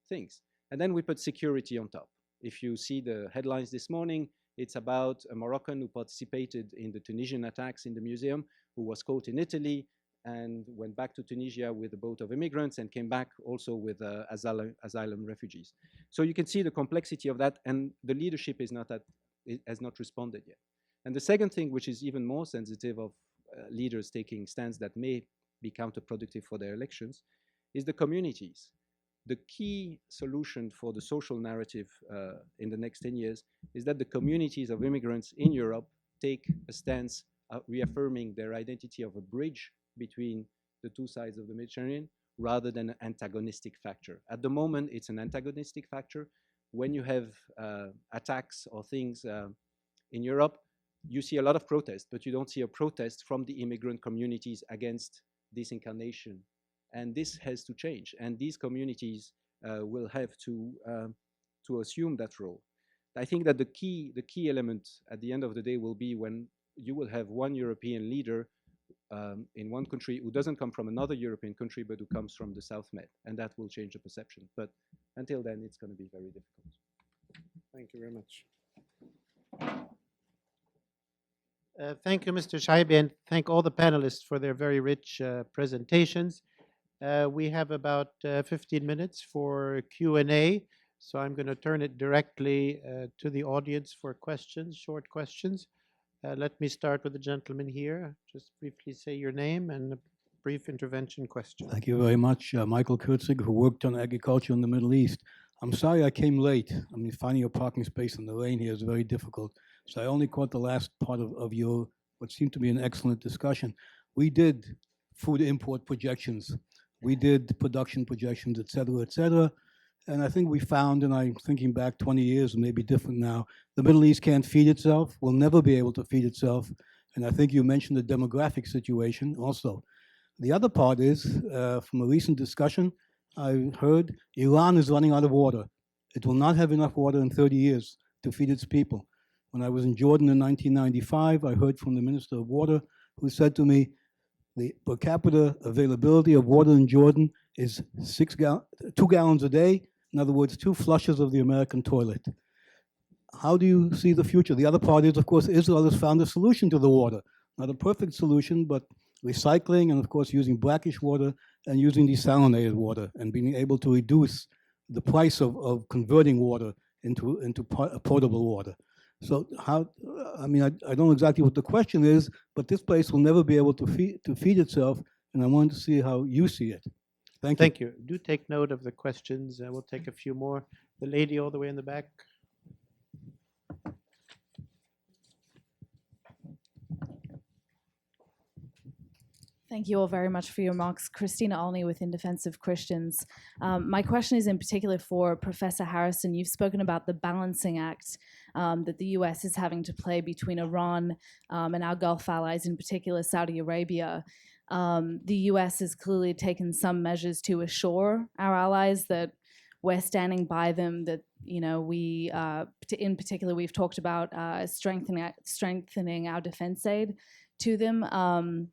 things. And then we put security on top. If you see the headlines this morning, it's about a Moroccan who participated in the Tunisian attacks in the museum, who was caught in Italy and went back to Tunisia with a boat of immigrants and came back also with asylum refugees. So you can see the complexity of that, and the leadership has not responded yet. And the second thing, which is even more sensitive of leaders taking stands that may be counterproductive for their elections, is the communities. The key solution for the social narrative in the next 10 years is that the communities of immigrants in Europe take a stance reaffirming their identity of a bridge between the two sides of the Mediterranean rather than an antagonistic factor. At the moment, it's an antagonistic factor. When you have attacks or things in Europe, you see a lot of protest, but you don't see a protest from the immigrant communities against this incarnation. And this has to change. And these communities will have to assume that role. I think that the key element at the end of the day will be when you will have one European leader in one country who doesn't come from another European country, but who comes from the South Med. And that will change the perception. But until then, it's going to be very difficult. Thank you very much. Thank you, Mr. Chaibi, and thank all the panelists for their very rich presentations. We have about 15 minutes for Q&A, so I'm going to turn it directly to the audience for questions, short questions. Let me start with the gentleman here. Just briefly say your name and a brief intervention question. Thank you very much. Michael Kurtzig, who worked on agriculture in the Middle East. I'm sorry I came late. I mean, finding a parking space in the rain here is very difficult. So I only caught the last part of your, what seemed to be an excellent discussion. We did food import projections. We did production projections, et cetera, and I think we found, and I'm thinking back 20 years, maybe different now, the Middle East can't feed itself, will never be able to feed itself, and I think you mentioned the demographic situation also. The other part is, from a recent discussion, I heard Iran is running out of water. It will not have enough water in 30 years to feed its people. When I was in Jordan in 1995, I heard from the Minister of Water, who said to me, the per capita availability of water in Jordan is 2 gallons a day. In other words, 2 flushes of the American toilet. How do you see the future? The other part is, of course, Israel has found a solution to the water. Not a perfect solution, but recycling and, of course, using brackish water and using desalinated water and being able to reduce the price of converting water into potable water. So how, I mean, I don't know exactly what the question is, but this place will never be able to feed itself, and I wanted to see how you see it. Thank you. Thank you. Do take note of the questions. We'll take a few more. The lady all the way in the back. Thank you all very much for your remarks. Christina Olney with In Defense of Christians. My question is in particular for Professor Harrison. You've spoken about the balancing act that the US is having to play between Iran and our Gulf allies, in particular Saudi Arabia. The US has clearly taken some measures to assure our allies that we're standing by them, that we, in particular, we've talked about strengthening our defense aid to them.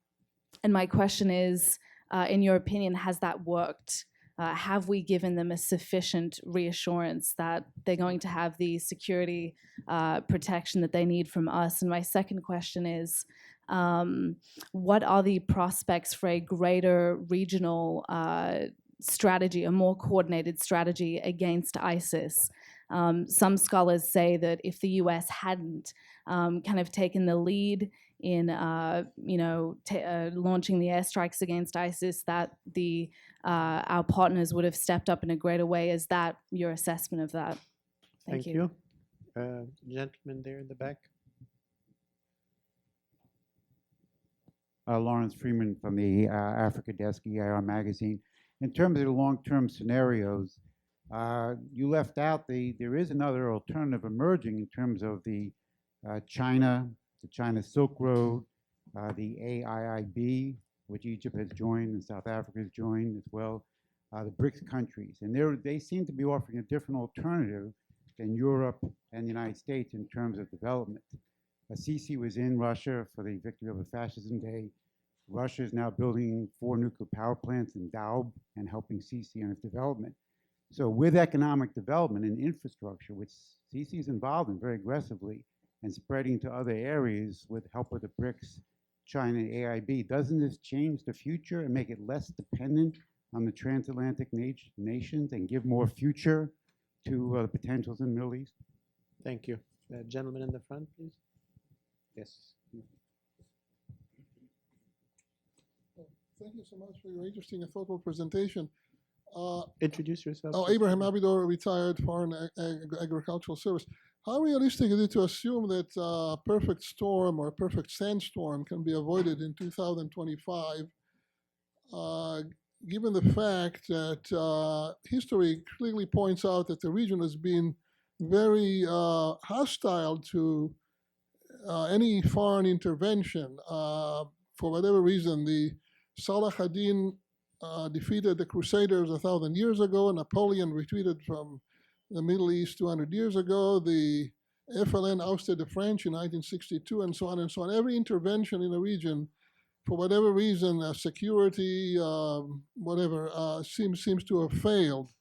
And my question is, in your opinion, has that worked? Have we given them a sufficient reassurance that they're going to have the security protection that they need from us? And my second question is, what are the prospects for a greater regional strategy, a more coordinated strategy against ISIS? Some scholars say that if the US hadn't kind of taken the lead in launching the airstrikes against ISIS, that our partners would have stepped up in a greater way. Is that your assessment of that? Thank you. Gentleman there in the back. Lawrence Freeman from the Africa Desk, EIR Magazine. In terms of the long-term scenarios, you left out there is another alternative emerging in terms of the China Silk Road, the AIIB, which Egypt has joined and South Africa has joined as well, the BRICS countries. And they seem to be offering a different alternative than Europe and the United States in terms of development. Sisi was in Russia for the Victory Over Fascism Day. Russia is now building 4 nuclear power plants in Daub and helping Sisi in its development. So with economic development and infrastructure, which Sisi is involved in very aggressively, and spreading to other areas with help of the BRICS, China, and AIB, doesn't this change the future and make it less dependent on the transatlantic nations and give more future to the potentials in the Middle East? Thank you. Gentleman in the front, please. Yes. Thank you so much for your interesting and thoughtful presentation. Introduce yourself. Oh, Abraham Abidor, retired Foreign Agricultural Service. How realistic is it to assume that a perfect storm or a perfect sandstorm can be avoided in 2025, given the fact that history clearly points out that the region has been very hostile to any foreign intervention? For whatever reason, the Salah ad-Din defeated the Crusaders 1,000 years ago. Napoleon retreated from the Middle East 200 years ago. The FLN ousted the French in 1962, and so on and so on. Every intervention in a region, for whatever reason, security, seems to have failed,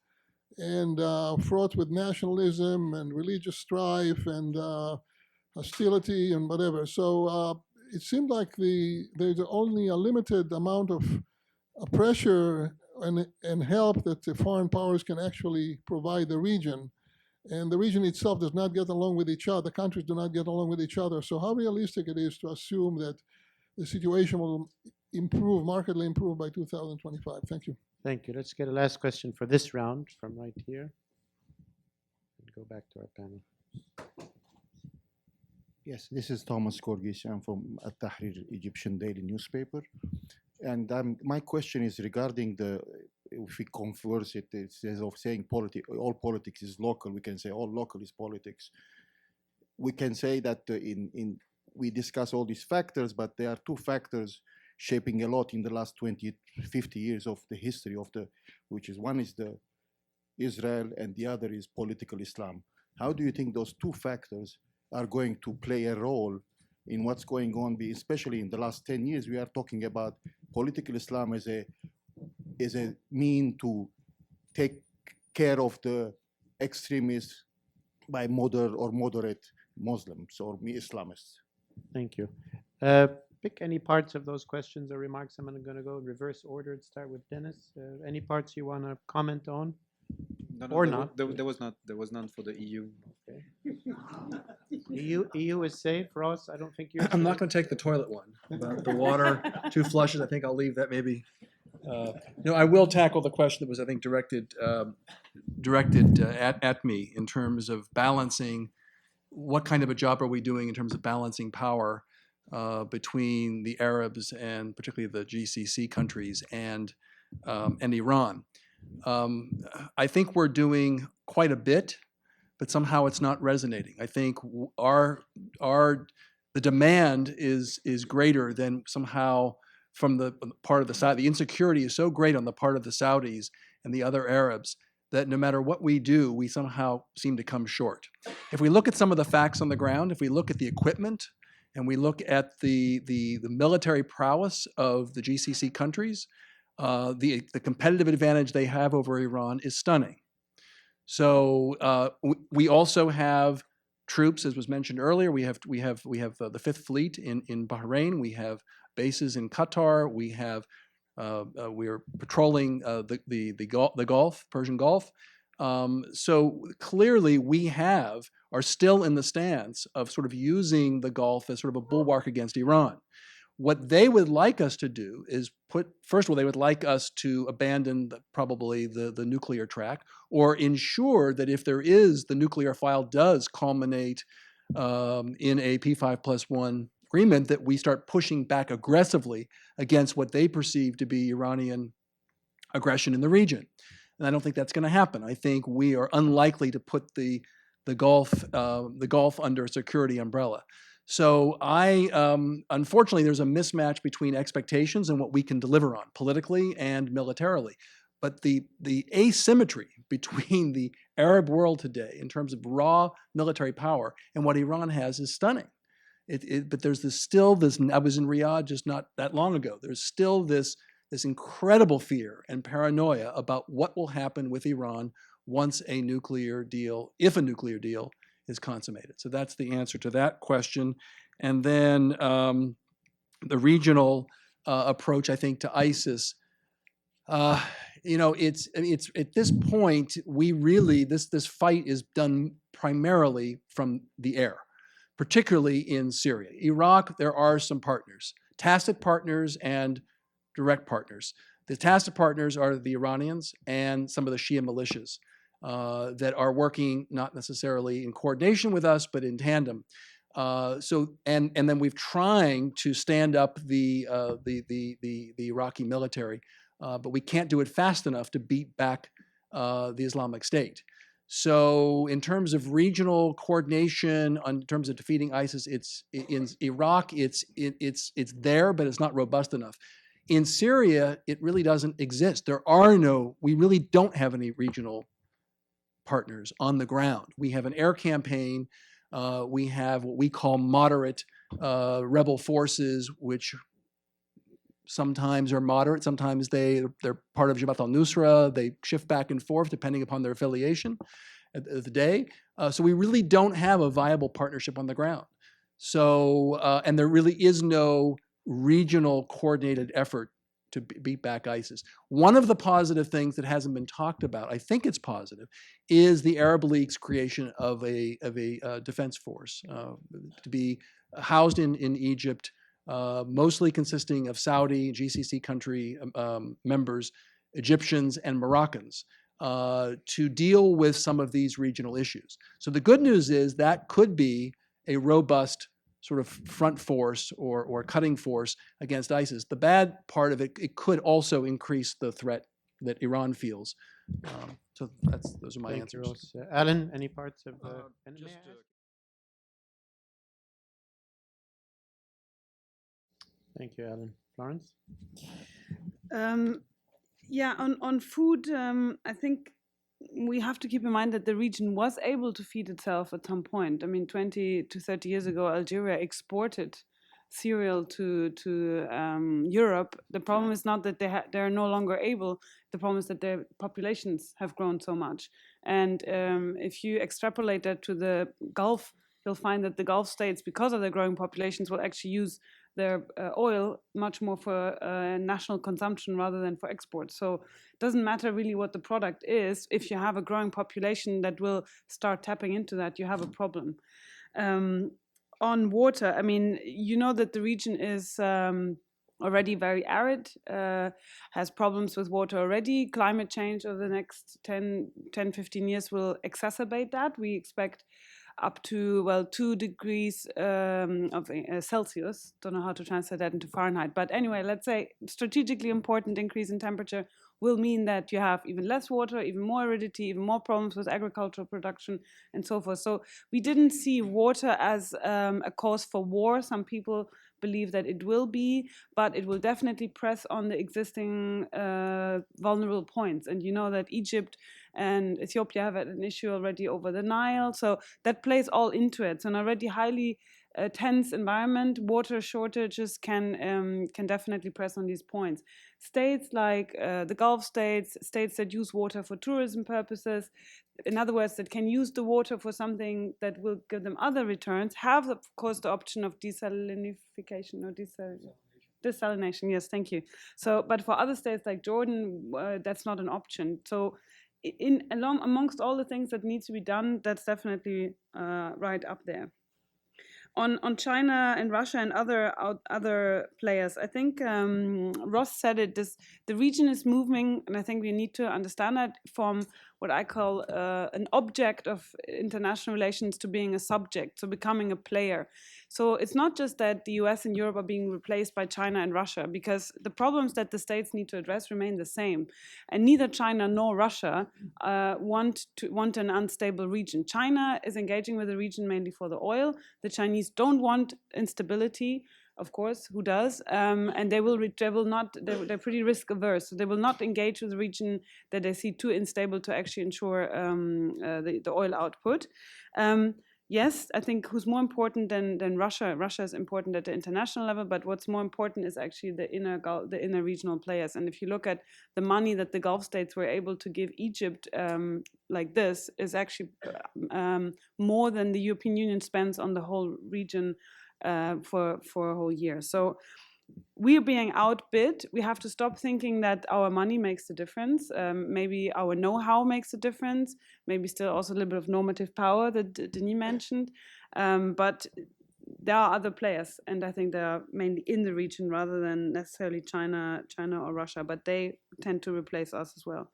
and fraught with nationalism and religious strife and hostility and whatever. So it seemed like there's only a limited amount of pressure and help that the foreign powers can actually provide the region. And the region itself does not get along with each other. The countries do not get along with each other. So how realistic it is to assume that the situation will markedly improve by 2025? Thank you. Thank you. Let's get a last question for this round from right here. And go back to our panel. Yes, this is Thomas Korgis. I'm from At-Tahrir, Egyptian daily newspaper. And my question is regarding if we converse it, instead of saying all politics is local, we can say all local is politics. We can say that we discuss all these factors, but there are 2 factors shaping a lot in the last 20, 50 years of the history which is one is the Israel and the other is political Islam. How do you think those 2 factors are going to play a role in what's going on, especially in the last 10 years? We are talking about political Islam as a mean to take care of the extremists by moderate Muslims or Islamists. Thank you. Pick any parts of those questions or remarks. I'm going to go in reverse order and start with Denis. Any parts you want to comment on? No, or there not? There was none for the EU. Okay. EU is safe. Ross, I don't think you're. I'm not going to take the toilet one. The water, 2 flushes. I think I'll leave that maybe. No, I will tackle the question that was, I think, directed at me in terms of balancing. What kind of a job are we doing in terms of balancing power between the Arabs and particularly the GCC countries and Iran. I think we're doing quite a bit, but somehow it's not resonating. I think the demand is greater than somehow from the part of the Saudi. The insecurity is so great on the part of the Saudis and the other Arabs that no matter what we do, we somehow seem to come short. If we look at some of the facts on the ground, if we look at the equipment, and we look at the military prowess of the GCC countries, the competitive advantage they have over Iran is stunning. So we also have troops, as was mentioned earlier. We have the Fifth Fleet in Bahrain. We have bases in Qatar. We are patrolling the Gulf, Persian Gulf. So clearly we are still in the stance of sort of using the Gulf as sort of a bulwark against Iran. What they would like us to do is first of all, they would like us to abandon probably the nuclear track, or ensure that if the nuclear file does culminate in a P5+1 agreement, that we start pushing back aggressively against what they perceive to be Iranian aggression in the region. And I don't think that's going to happen. I think we are unlikely to put the Gulf under a security umbrella. So unfortunately, there's a mismatch between expectations and what we can deliver on politically and militarily. But the asymmetry between the Arab world today in terms of raw military power and what Iran has is stunning. But there's still this, I was in Riyadh just not that long ago, there's still this incredible fear and paranoia about what will happen with Iran once if a nuclear deal is consummated. So that's the answer to that question. And then the regional approach, I think, to ISIS. It's at this point we really this fight is done primarily from the air, particularly in Syria. Iraq, there are some partners, tacit partners and direct partners. The tacit partners are the Iranians and some of the Shia militias that are working not necessarily in coordination with us, but in tandem. And then we've trying to stand up the Iraqi military, but we can't do it fast enough to beat back the Islamic State. So in terms of regional coordination, in terms of defeating ISIS, in Iraq, it's there, but it's not robust enough. In Syria, it really doesn't exist. We really don't have any regional partners on the ground. We have an air campaign. We have what we call moderate rebel forces, which sometimes are moderate, sometimes they're part of Jabhat al-Nusra. They shift back and forth depending upon their affiliation of the day. So we really don't have a viable partnership on the ground. So, and there really is no regional coordinated effort to beat back ISIS. One of the positive things that hasn't been talked about, I think it's positive, is the Arab League's creation of a defense force to be housed in Egypt, mostly consisting of Saudi, GCC country members, Egyptians, and Moroccans, to deal with some of these regional issues. So the good news is that could be a robust sort of front force or cutting force against ISIS. The bad part of it, it could also increase the threat that Iran feels. So those are my answers. Alan, any parts of Thank you, Alan. Florence? Yeah, on food, I think we have to keep in mind that the region was able to feed itself at some point. I mean, 20 to 30 years ago, Algeria exported cereal to Europe. The problem is not that they are no longer able. The problem is that their populations have grown so much. And if you extrapolate that to the Gulf, you'll find that the Gulf states, because of their growing populations, will actually use their oil much more for national consumption rather than for export. So it doesn't matter really what the product is. If you have a growing population that will start tapping into that, you have a problem. On water, I mean, you know that the region is already very arid, has problems with water already. Climate change over the next 10, 15 years will exacerbate that. We expect up to, well, 2 degrees of Celsius. Don't know how to translate that into Fahrenheit. But anyway, let's say strategically important increase in temperature will mean that you have even less water, even more aridity, even more problems with agricultural production, and so forth. So we didn't see water as a cause for war. Some people believe that it will be, but it will definitely press on the existing vulnerable points. And you know that Egypt and Ethiopia have had an issue already over the Nile. So that plays all into it. So an already highly tense environment, water shortages can definitely press on these points. States like the Gulf states, states that use water for tourism purposes, in other words, that can use the water for something that will give them other returns, have, of course, the option of desalinification or desalination. Yes, thank you. So, but for other states like Jordan, that's not an option. So, amongst all the things that need to be done, that's definitely right up there. On China and Russia and other players, I think Ross said it. The region is moving, and I think we need to understand that, from what I call an object of international relations to being a subject, so becoming a player. So it's not just that the US and Europe are being replaced by China and Russia, because the problems that the states need to address remain the same, and neither China nor Russia want an unstable region. China is engaging with the region mainly for the oil. The Chinese don't want instability, of course. Who does? And they will not. They're pretty risk averse, so they will not engage with the region that they see too unstable to actually ensure the oil output. Yes, I think who's more important than Russia? Russia is important at the international level, but what's more important is actually the inner regional players. And if you look at the money that the Gulf states were able to give Egypt, like this, is actually more than the European Union spends on the whole region for a whole year. So we're being outbid. We have to stop thinking that our money makes the difference. Maybe our know-how makes a difference. Maybe still also a little bit of normative power that Denis mentioned. But there are other players, and I think they are mainly in the region rather than necessarily China or Russia. But they tend to replace us as well.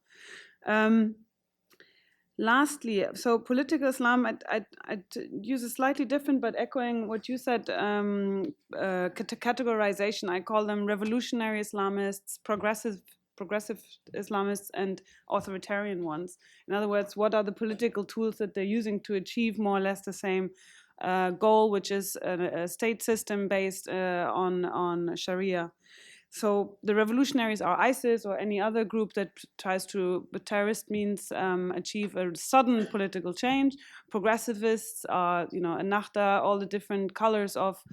Lastly, so political Islam, I'd use a slightly different, but echoing what you said, categorization. I call them revolutionary Islamists, progressive Islamists, and authoritarian ones. In other words, what are the political tools that they're using to achieve more or less the same goal, which is a state system based on Sharia. So the revolutionaries are ISIS or any other group that tries to, but terrorist means achieve a sudden political change. Progressivists are, Ennahda, all the different colors of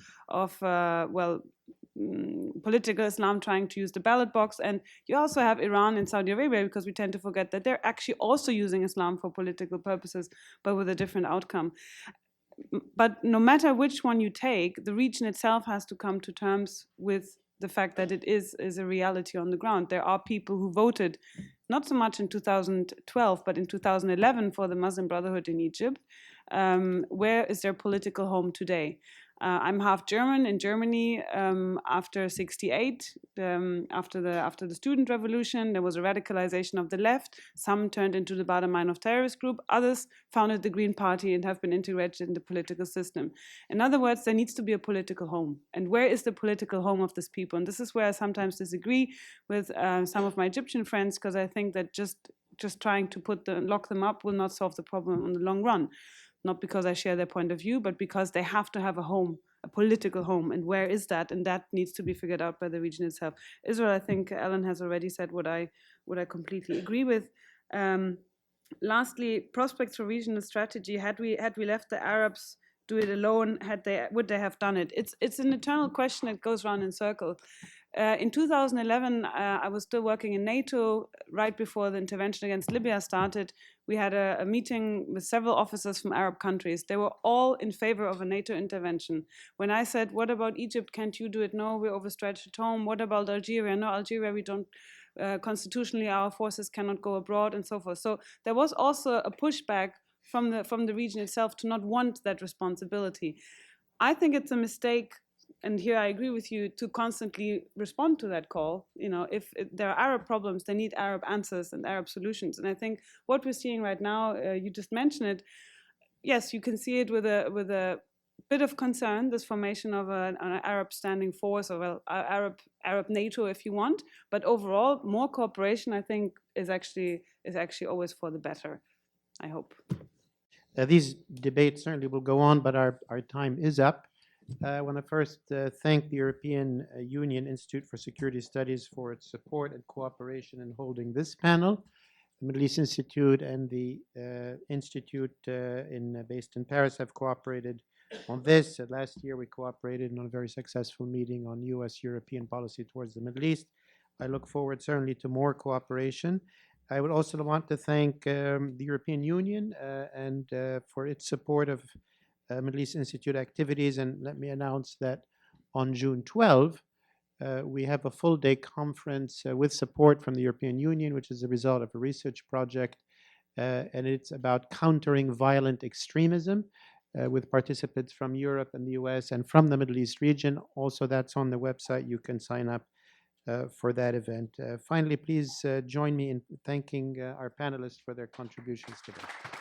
political Islam trying to use the ballot box. And you also have Iran and Saudi Arabia, because we tend to forget that they're actually also using Islam for political purposes, but with a different outcome. But no matter which one you take, the region itself has to come to terms with the fact that it is a reality on the ground. There are people who voted, not so much in 2012, but in 2011 for the Muslim Brotherhood in Egypt. Where is their political home today? I'm half German. In Germany, after '68, after the student revolution, there was a radicalization of the left. Some turned into the Baader-Meinhof terrorist group. Others founded the Green Party and have been integrated in the political system. In other words, there needs to be a political home. And where is the political home of these people? And this is where I sometimes disagree with some of my Egyptian friends, because I think that just trying to lock them up will not solve the problem in the long run. Not because I share their point of view, but because they have to have a home, a political home. And where is that? And that needs to be figured out by the region itself. Israel, I think Alan has already said what I completely agree with. Lastly, prospects for regional strategy. Had we left the Arabs do it alone, would they have done it? It's an eternal question that goes round in circles. In 2011, I was still working in NATO. Right before the intervention against Libya started, we had a meeting with several officers from Arab countries. They were all in favor of a NATO intervention. When I said, what about Egypt? Can't you do it? No, we're overstretched at home. What about Algeria? No, Algeria, we don't. Constitutionally, our forces cannot go abroad, and so forth. So there was also a pushback from the region itself to not want that responsibility. I think it's a mistake, and here I agree with you, to constantly respond to that call. If there are Arab problems, they need Arab answers and Arab solutions. And I think what we're seeing right now, you just mentioned it, yes, you can see it with a bit of concern, this formation of an Arab standing force, or well, Arab NATO, if you want. But overall, more cooperation, I think, is actually always for the better, I hope. These debates certainly will go on, but our time is up. I want to first thank the European Union Institute for Security Studies for its support and cooperation in holding this panel. The Middle East Institute and the institute based in Paris have cooperated on this. Last year, we cooperated on a very successful meeting on U.S.-European policy towards the Middle East. I look forward certainly to more cooperation. I would also want to thank the European Union and for its support of Middle East Institute activities. And let me announce that on June 12, we have a full-day conference with support from the European Union, which is a result of a research project, and it's about countering violent extremism with participants from Europe and the US and from the Middle East region. Also, that's on the website. You can sign up for that event. Finally, please join me in thanking our panelists for their contributions today.